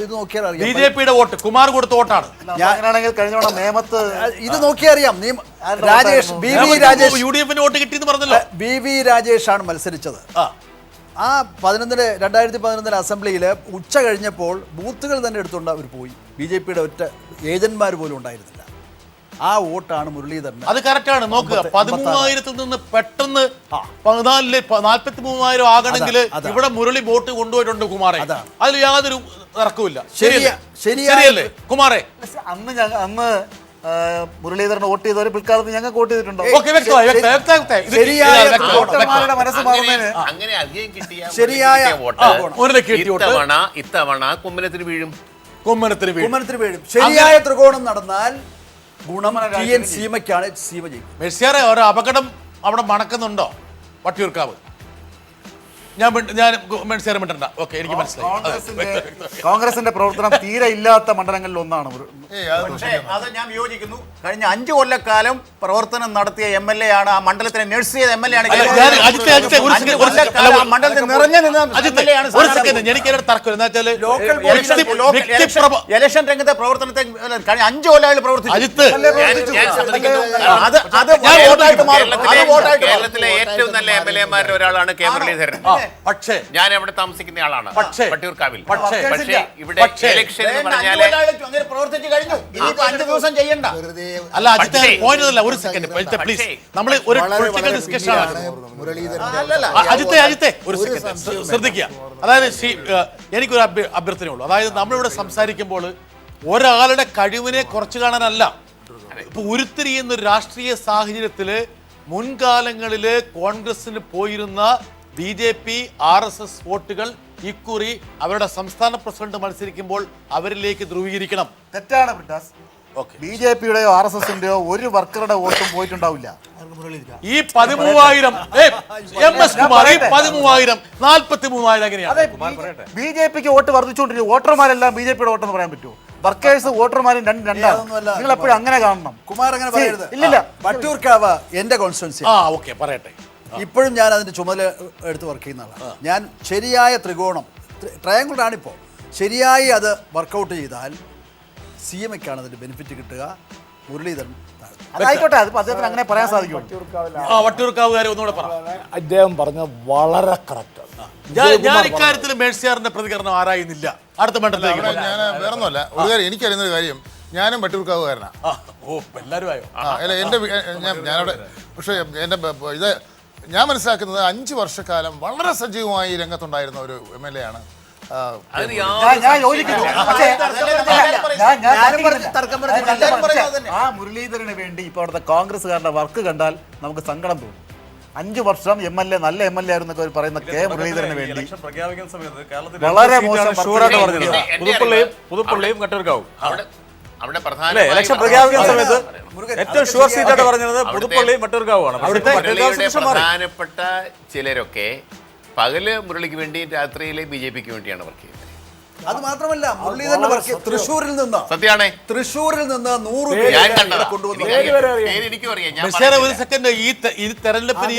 ഇത് നോക്കിയാൽ അറിയാം. BJPയുടെ വോട്ട് കുമാർ കൊടുത്ത വോട്ടാണ്. ഞാനാണെങ്കിൽ കഴിഞ്ഞ തവണ നേമത്ത് ഇത് നോക്കിയാൽ അറിയാം. രാജേഷ് UDF വോട്ട് കിട്ടിയെന്ന് പറഞ്ഞല്ലോ. BV രാജേഷ് ആണ് മത്സരിച്ചത്. ആ 2011 അസംബ്ലിയിൽ ഉച്ച കഴിഞ്ഞപ്പോൾ ബൂത്തുകൾ തന്നെ എടുത്തുകൊണ്ട് അവർ പോയി. BJPയുടെ ഒറ്റ ഏജന്റ്മാർ പോലും ഉണ്ടായിരുന്നില്ല. ആ വോട്ടാണ് മുരളീധരൻ. അത് കറക്റ്റാണ്. നോക്കുക, 13,000-ൽ നിന്ന് പെട്ടെന്ന് 43,000 ആകണമെങ്കിൽ ഇവിടെ മുരളി വോട്ട് കൊണ്ടുപോയിട്ടുണ്ട് കുമാറെ. അതിൽ യാതൊരു തർക്കവുമില്ല. ശരിയല്ലേ കുമാറെ? അന്ന് മുരളീധരൻ വോട്ട് ചെയ്തവരെ പിൽക്കാലത്ത് ഞങ്ങൾക്ക് വോട്ട് ചെയ്തിട്ടുണ്ടോ? ഇത്തവണ കുമ്മനത്തിന് വീഴും. ശരിയായ ത്രികോണം നടന്നാൽ ഗുണം TN സീമയ്ക്കാണ്. സീമ ജയിക്കും. മെഴ്സിയാറെ, ഒരു അപകടം അവിടെ മണക്കുന്നുണ്ടോ വട്ടിയൂർക്കാവ്? ഞാൻ മനസ്സിലാൻ മിണ്ടണ്ട. ഓക്കെ, എനിക്ക് മനസ്സിലായി. കോൺഗ്രസിന്റെ പ്രവർത്തനം തീരെ ഇല്ലാത്ത മണ്ഡലങ്ങളിൽ ഒന്നാണ്. പക്ഷേ അത് ഞാൻ വിയോജിക്കുന്നു. കഴിഞ്ഞ 5 കൊല്ലക്കാലം പ്രവർത്തനം നടത്തിയ MLA ആണ്, ആ മണ്ഡലത്തിനെ നഴ്സ് ചെയ്ത MLA ആണ്. മണ്ഡലത്തിൽ നിറഞ്ഞു നിന്ന MLA ആണ്. ഇലക്ഷൻ രംഗത്തെ പ്രവർത്തനത്തെ കഴിഞ്ഞ 5 കൊല്ലമായിട്ട് പ്രവർത്തിച്ചു. കേരളത്തിലെ ഏറ്റവും നല്ല MLA-മാരിൽ ഒരാളാണ് കെ മുരളീധരൻ. പക്ഷേ ഞാൻ അവിടെ താമസിക്കുന്ന ആളാണ്, വട്ടിയൂർക്കാവിൽ. പക്ഷേ ഇവിടെ ഇലക്ഷൻ എന്ന് പറഞ്ഞാൽ പ്രവർത്തിച്ചു കഴിഞ്ഞു. ഇനിയിപ്പോ 5 ദിവസം ചെയ്യണ്ട. അല്ല അജിത്ത്, പോയിന്റ് ഒരു സെക്കൻഡ് പ്ലീസ്. നമ്മൾ ഒരു പൊളിറ്റിക്കൽ ഡിസ്കഷൻ ആണ്. അജിത്തെ ഒരു സെക്കൻഡ് ശ്രദ്ധിക്കുക. അതായത് എനിക്കൊരു അഭ്യർത്ഥനയുള്ളൂ. അതായത് നമ്മളിവിടെ സംസാരിക്കുമ്പോൾ ഒരാളുടെ കഴിവിനെ കുറച്ചു കാണാനല്ല. ഇപ്പൊ ഉരുത്തിരിയുന്ന ഒരു രാഷ്ട്രീയ സാഹചര്യത്തില് മുൻകാലങ്ങളില് കോൺഗ്രസിന് പോയിരുന്ന BJP RSS വോട്ടുകൾ ഇക്കുറി അവരുടെ സംസ്ഥാന പ്രസിഡന്റ് മത്സരിക്കുമ്പോൾ അവരിലേക്ക് ധ്രുവീകരിക്കണം. തെറ്റാണ് ബിട്ടാസ്. BJP-യുടെയോ RSS-ന്റെയോ ഒരു വർക്കറുടെ വോട്ടും പോയിട്ടുണ്ടാവില്ല. ഈ 13,000 MS കുമാർ, ഈ 13,000 43,000 എങ്ങനെയാണ്? BJP-ക്ക് വോട്ട് വർദ്ധിച്ചുകൊണ്ടിരിക്കും. വോട്ടർമാരെല്ലാം BJP-യുടെ വോട്ടെന്ന് പറയാൻ പറ്റുമോ? വർക്കേഴ്സ് വോട്ടർമാരും രണ്ടാണ്. നിങ്ങൾ എപ്പോഴും അങ്ങനെ കാണണം. കുമാർ അങ്ങനെ പറയരുത്. ഇല്ലില്ല, വട്ടിയൂർക്കാവ് എന്റെ കോൺസ്റ്റിറ്റ്യുവൻസി. ഓക്കെ, പറയട്ടെ. ഇപ്പോഴും ഞാൻ അതിന്റെ ചുമതല എടുത്ത് വർക്ക് ചെയ്യുന്ന ആളാണ്. ഞാൻ ശരിയായ ത്രികോണം, ട്രയാങ്കിളാണിപ്പോൾ, ശരിയായി അത് വർക്കൗട്ട് ചെയ്താൽ CMയ്ക്കാണ് അതിന്റെ ബെനിഫിറ്റ് കിട്ടുക. മുരളീധരൻ അതായിക്കോട്ടെ, അത് അദ്ദേഹത്തിന് അങ്ങനെ പറയാൻ സാധിക്കും. വട്ടിയൂർക്കാവുകാരെ ഒന്നുകൂടെ പറ. അദ്ദേഹം പറഞ്ഞത് വളരെ കറക്റ്റ്. ഞാൻ ഇക്കാര്യത്തിൽ മേഴ്സിയാറിന്റെ പ്രതികരണം ആരായുന്നില്ല. അടുത്ത മണ്ഡലത്തിലേക്ക് ഞാൻ വേറൊന്നുമല്ല, ഒരു കാര്യം എനിക്കറിയുന്ന ഒരു കാര്യം, ഞാനും വട്ടിയൂർക്കാവുകാരനാണ്. എല്ലാവരും ആയോ? അല്ല, എൻ്റെ ഞാനവിടെ, പക്ഷേ എൻ്റെ ഇത് ഞാൻ മനസ്സിലാക്കുന്നത് 5 വർഷക്കാലം വളരെ സജീവമായി രംഗത്തുണ്ടായിരുന്ന ഒരു MLA ആണ്. ആ മുരളീധരന് വേണ്ടി ഇപ്പോൾ അവിടുത്തെ കോൺഗ്രസ്സുകാരുടെ വർക്ക് കണ്ടാൽ നമുക്ക് സങ്കടം തോന്നും. 5 വർഷം MLA, നല്ല MLA ആയിരുന്നൊക്കെ പറയുന്ന കെ മുരളീധരന് വേണ്ടി വളരെ മോശം പുതുപ്പള്ളിയും കട്ടൂർക്കാവും. അവിടെ ഇലക്ഷൻ പ്രഖ്യാപിക്കുന്ന സമയത്ത് ഏറ്റവും ഷുവർ സീറ്റായിട്ട് പറഞ്ഞത് പുതുപ്പള്ളിയും വട്ടിയൂർക്കാവുമാണ്. പ്രധാനപ്പെട്ട ചിലരൊക്കെ പകല് മുരളിക്ക് വേണ്ടി, രാത്രിയിലെ BJP-ക്ക് വേണ്ടിയാണ് വർക്ക് ചെയ്യുന്നത്. അത് മാത്രമല്ല, മുരളീധരന്റെ വർക്ക് തൃശ്ശൂരിൽ നിന്ന്, സത്യമാണ്, തൃശ്ശൂരിൽ നിന്ന് 100 ഒരു സെക്കൻഡ്. ഈ തെരഞ്ഞെടുപ്പിന്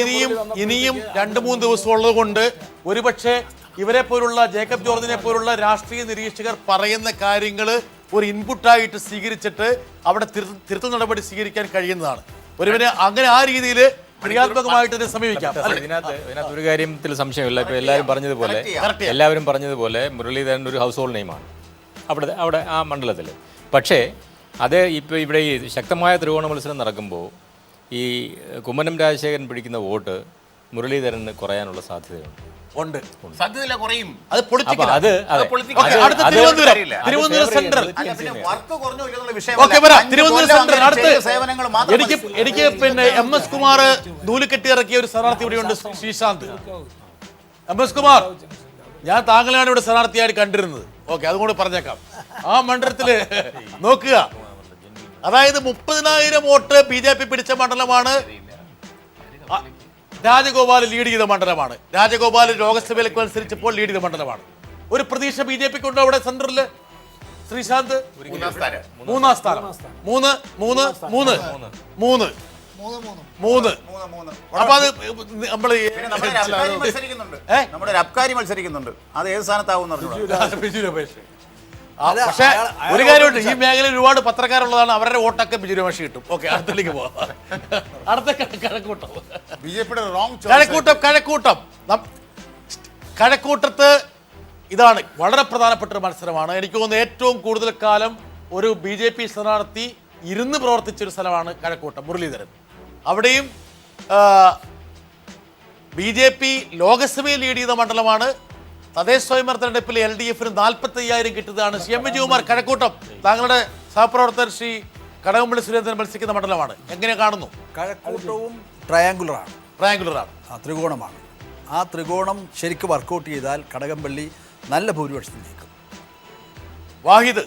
ഇനിയും 2-3 ദിവസം ഉള്ളത് കൊണ്ട് ഒരുപക്ഷെ ഇവരെ പോലുള്ള ജേക്കബ് ജോർജിനെ പോലുള്ള രാഷ്ട്രീയ നിരീക്ഷകർ പറയുന്ന കാര്യങ്ങൾ ഒരു ഇൻപുട്ടായിട്ട് സ്വീകരിച്ചിട്ട് അവിടെ തിരുത്തൽ നടപടി സ്വീകരിക്കാൻ കഴിയുന്നതാണ്. ഒരുവന് അങ്ങനെ ആ രീതിയിൽ ക്രിയാത്മകമായിട്ട് സമീപിക്കാം. ഇതിനകത്ത് ഒരു കാര്യത്തിൽ സംശയമില്ല. ഇപ്പൊ എല്ലാവരും പറഞ്ഞതുപോലെ മുരളീധരൻ ഒരു ഹൗസ് ഹോൾഡ് നെയിമാണ് അവിടെ ആ മണ്ഡലത്തിൽ. പക്ഷേ അത് ഇപ്പോൾ ഇവിടെ ഈ ശക്തമായ ത്രികോണ മത്സരം നടക്കുമ്പോൾ ഈ കുമ്മനം രാജശേഖരൻ പിടിക്കുന്ന വോട്ട് മുരളീധരന് കുറയാനുള്ള സാധ്യതയുണ്ട്. സാധ്യതയില്ല, കുറയും. അത് എനിക്ക് പിന്നെ MS കുമാർ നൂല് കെട്ടിയിറക്കിയ ഒരു സ്ഥാനാർത്ഥി ഇവിടെയുണ്ട്, ശ്രീശാന്ത്. MS കുമാർ, ഞാൻ താങ്കളാണ് ഇവിടെ സ്ഥാനാർത്ഥിയായിട്ട് കണ്ടിരുന്നത്. ഓക്കെ, അതുകൊണ്ട് പറഞ്ഞേക്കാം. ആ മണ്ഡലത്തില് നോക്കുക, അതായത് 30,000 വോട്ട് BJP പിടിച്ച മണ്ഡലമാണ്. രാജഗോപാൽ ലീഡ് ചെയ്ത മണ്ഡലമാണ്. രാജഗോപാൽ ലോക്സഭയിലേക്ക് മത്സരിച്ചപ്പോൾ ലീഡ് ചെയ്ത മണ്ഡലമാണ്. ഒരു പ്രതീക്ഷ BJP-ക്ക് ഉണ്ട് അവിടെ സെന്ററിൽ. ശ്രീശാന്ത് 3-3 സ്ഥാനം. 3 അപ്പൊ അത് നമ്മൾ നമ്മുടെ ഒരു അബ്കാരി മത്സരിക്കുന്നുണ്ട്. അത് ഏത് സ്ഥാനത്താവും? ബിജു രമേശ്. പക്ഷേ ഒരു കാര്യമുണ്ട്, ഈ മേഖലയിൽ ഒരുപാട് പത്രക്കാരുള്ളതാണ്. അവരുടെ വോട്ടൊക്കെ ബിജു രമേശ് കിട്ടും. ഓക്കെ, അടുത്തേക്ക് പോവാം. അടുത്ത കഴക്കൂട്ടം. കഴക്കൂട്ടത്ത് ഇതാണ് വളരെ പ്രധാനപ്പെട്ട ഒരു മത്സരമാണ്. എനിക്ക് തോന്നുന്നു ഏറ്റവും കൂടുതൽ കാലം ഒരു BJP സ്ഥാനാർത്ഥി ഇരുന്ന് പ്രവർത്തിച്ചൊരു സ്ഥലമാണ് കഴക്കൂട്ടം. മുരളീധരൻ അവിടെയും BJP ലോകസഭയിൽ ലീഡ് ചെയ്ത മണ്ഡലമാണ്. തദ്ദേശ സ്വയംഭരണ തെരഞ്ഞെടുപ്പിൽ LDF-ന് 45,000 കിട്ടിയതാണ്. CM വിജയകുമാർ, കഴക്കൂട്ടം താങ്കളുടെ സഹപ്രവർത്തകർ ശ്രീ കടകംപള്ളി സുരേന്ദ്രൻ മത്സരിക്കുന്ന മണ്ഡലമാണ്. എങ്ങനെ കാണുന്നു? കഴക്കൂട്ടവും ട്രയാങ്കുലറാണ്, ത്രികോണമാണ്. ആ ത്രികോണം ശരിക്കും വർക്കൗട്ട് ചെയ്താൽ കടകംപള്ളി നല്ല ഭൂരിപക്ഷത്തിൽ ജയിക്കും. വാഹിദ്,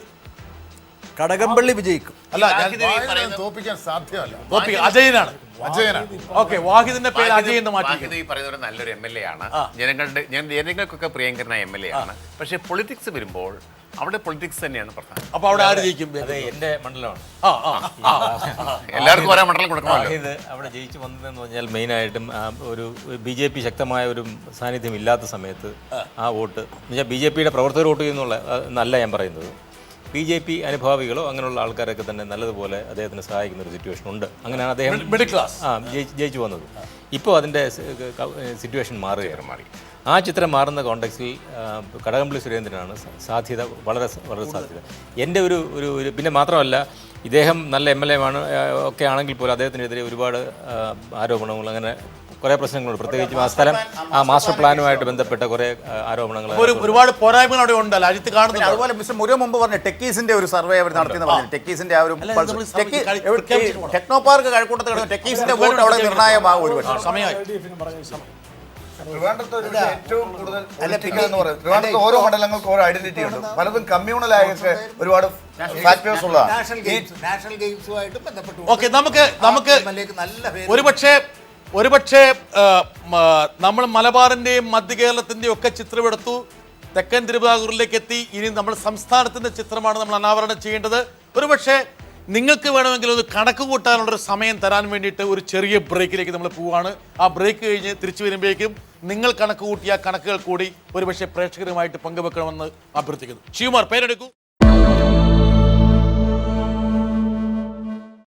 കടകംപള്ളി വിജയിക്കും. അല്ല ഞാൻ വാഹിദിനെ തോപ്പിക്കാൻ സാധ്യമല്ല. അജയനാണ്. അജയനാണ്. ഓക്കെ, വാഹിദിന്റെ പേര് അജയ് എന്ന് മാറ്റി. വാഹിദ് ഈ പറയുന്ന ഒരു നല്ലൊരു MLA ആണ്, ജനങ്ങൾക്കൊക്കെ പ്രിയങ്കരനായ MLA ആണ്. പക്ഷേ പൊളിറ്റിക്സ് വരുമ്പോൾ അവിടെ പൊളിറ്റിക്സ് തന്നെയാണ് പ്രധാനം. അപ്പൊ അവിടെ ആര് ജയിക്കും? അത് എന്റെ മണ്ഡലമാണ്. എല്ലാവർക്കും ഒരേ മണ്ഡലം കൊടുക്കണമല്ലോ. ഇത് അവിടെ ജയിച്ചു വന്നതെന്ന് പറഞ്ഞാൽ മെയിനായിട്ടും ഒരു BJP ശക്തമായ ഒരു സാന്നിധ്യം ഇല്ലാത്ത സമയത്ത് ആ വോട്ട് എന്നുവെച്ചാൽ BJPയുടെ പ്രവർത്തകർ വോട്ട് ചെയ്യുന്നുള്ള എന്നല്ല ഞാൻ പറയുന്നത്. BJP അനുഭാവികളോ അങ്ങനെയുള്ള ആൾക്കാരൊക്കെ തന്നെ നല്ലതുപോലെ അദ്ദേഹത്തിന് സഹായിക്കുന്ന ഒരു സിറ്റുവേഷൻ ഉണ്ട്. അങ്ങനെയാണ് അദ്ദേഹം മിഡിൽ ക്ലാസ് ജയിച്ചു വന്നത്. ഇപ്പോൾ അതിൻ്റെ സിറ്റുവേഷൻ മാറി. ആ ചിത്രം മാറുന്ന കോണ്ടെക്സ്റ്റിൽ കടകംപള്ളി സുരേന്ദ്രനാണ് സാധ്യത, വളരെ വളരെ സാധ്യത. എൻ്റെ ഒരു പിന്നെ മാത്രമല്ല, ഇദ്ദേഹം നല്ല MLA ഒക്കെ ആണെങ്കിൽ പോലും അദ്ദേഹത്തിനെതിരെ ഒരുപാട് ആരോപണങ്ങൾ, അങ്ങനെ കുറേ പ്രശ്നങ്ങളുണ്ട്. പ്രത്യേകിച്ച് ആ സ്ഥലം, ആ മാസ്റ്റർ പ്ലാനുമായിട്ട് ബന്ധപ്പെട്ട കുറേ ആരോപണങ്ങൾ, ഒരുപാട് പോരായ്മകൾ അവിടെ ഉണ്ടല്ലോ അജിത്ത് കാണുന്നില്ല. അതുപോലെ മിസ്റ്റർ മുരുക മുമ്പ് പറഞ്ഞു ടെക്കീസിന്റെ ഒരു സർവേ അവർ നടത്തിയെന്ന് പറഞ്ഞു. ടെക്കീസിന്റെ ആ ഒരു ടെക്നോ പാർക്ക് കഴക്കൂട്ടത്ത് കിടക്കുന്ന ടെക്കീസിന്റെ വോട്ട് അവിടെ നിർണായകമാകും ഒരു പക്ഷേ. ട്രിവാൻഡ്രത്ത് ഒരു ഏറ്റവും കൂടുതൽ political എന്ന് പറയുന്നത് ട്രിവാൻഡ്രത്ത് ഓരോ മണ്ഡലങ്ങൾക്ക് ഓരോ ഐഡന്റിറ്റി ഉണ്ട്. പലതും കമ്മ്യൂണലായൊക്കെ ഒരുപാട് ഫാക്ടേഴ്സ് ഉള്ളതാണ്. നാഷണൽ ഗെയിംസുമായിട്ട് ബന്ധപ്പെട്ടു ഓക്കെ, നമുക്ക് ഒരുപക്ഷെ നമ്മൾ മലബാറിന്റെയും മധ്യ കേരളത്തിന്റെയും ഒക്കെ ചിത്രമെടുത്തു തെക്കൻ തിരുവിതാംകൂറിലേക്ക് എത്തി. ഇനി നമ്മൾ സംസ്ഥാനത്തിന്റെ ചിത്രമാണ് നമ്മൾ അനാവരണം ചെയ്യേണ്ടത്. ഒരുപക്ഷെ നിങ്ങൾക്ക് വേണമെങ്കിൽ ഒന്ന് കണക്ക് കൂട്ടാനുള്ളൊരു സമയം തരാൻ വേണ്ടിയിട്ട് ഒരു ചെറിയ ബ്രേക്കിലേക്ക് നമ്മൾ പോവുകയാണ്. ആ ബ്രേക്ക് കഴിഞ്ഞ് തിരിച്ചു വരുമ്പോഴേക്കും നിങ്ങൾ കണക്ക് കൂട്ടിയ കണക്കുകൾ കൂടി ഒരുപക്ഷെ പ്രേക്ഷകരുമായിട്ട് പങ്കുവെക്കണമെന്ന് അഭ്യർത്ഥിക്കുന്നു. ശിവകുമാർ പേരെടുക്കൂ.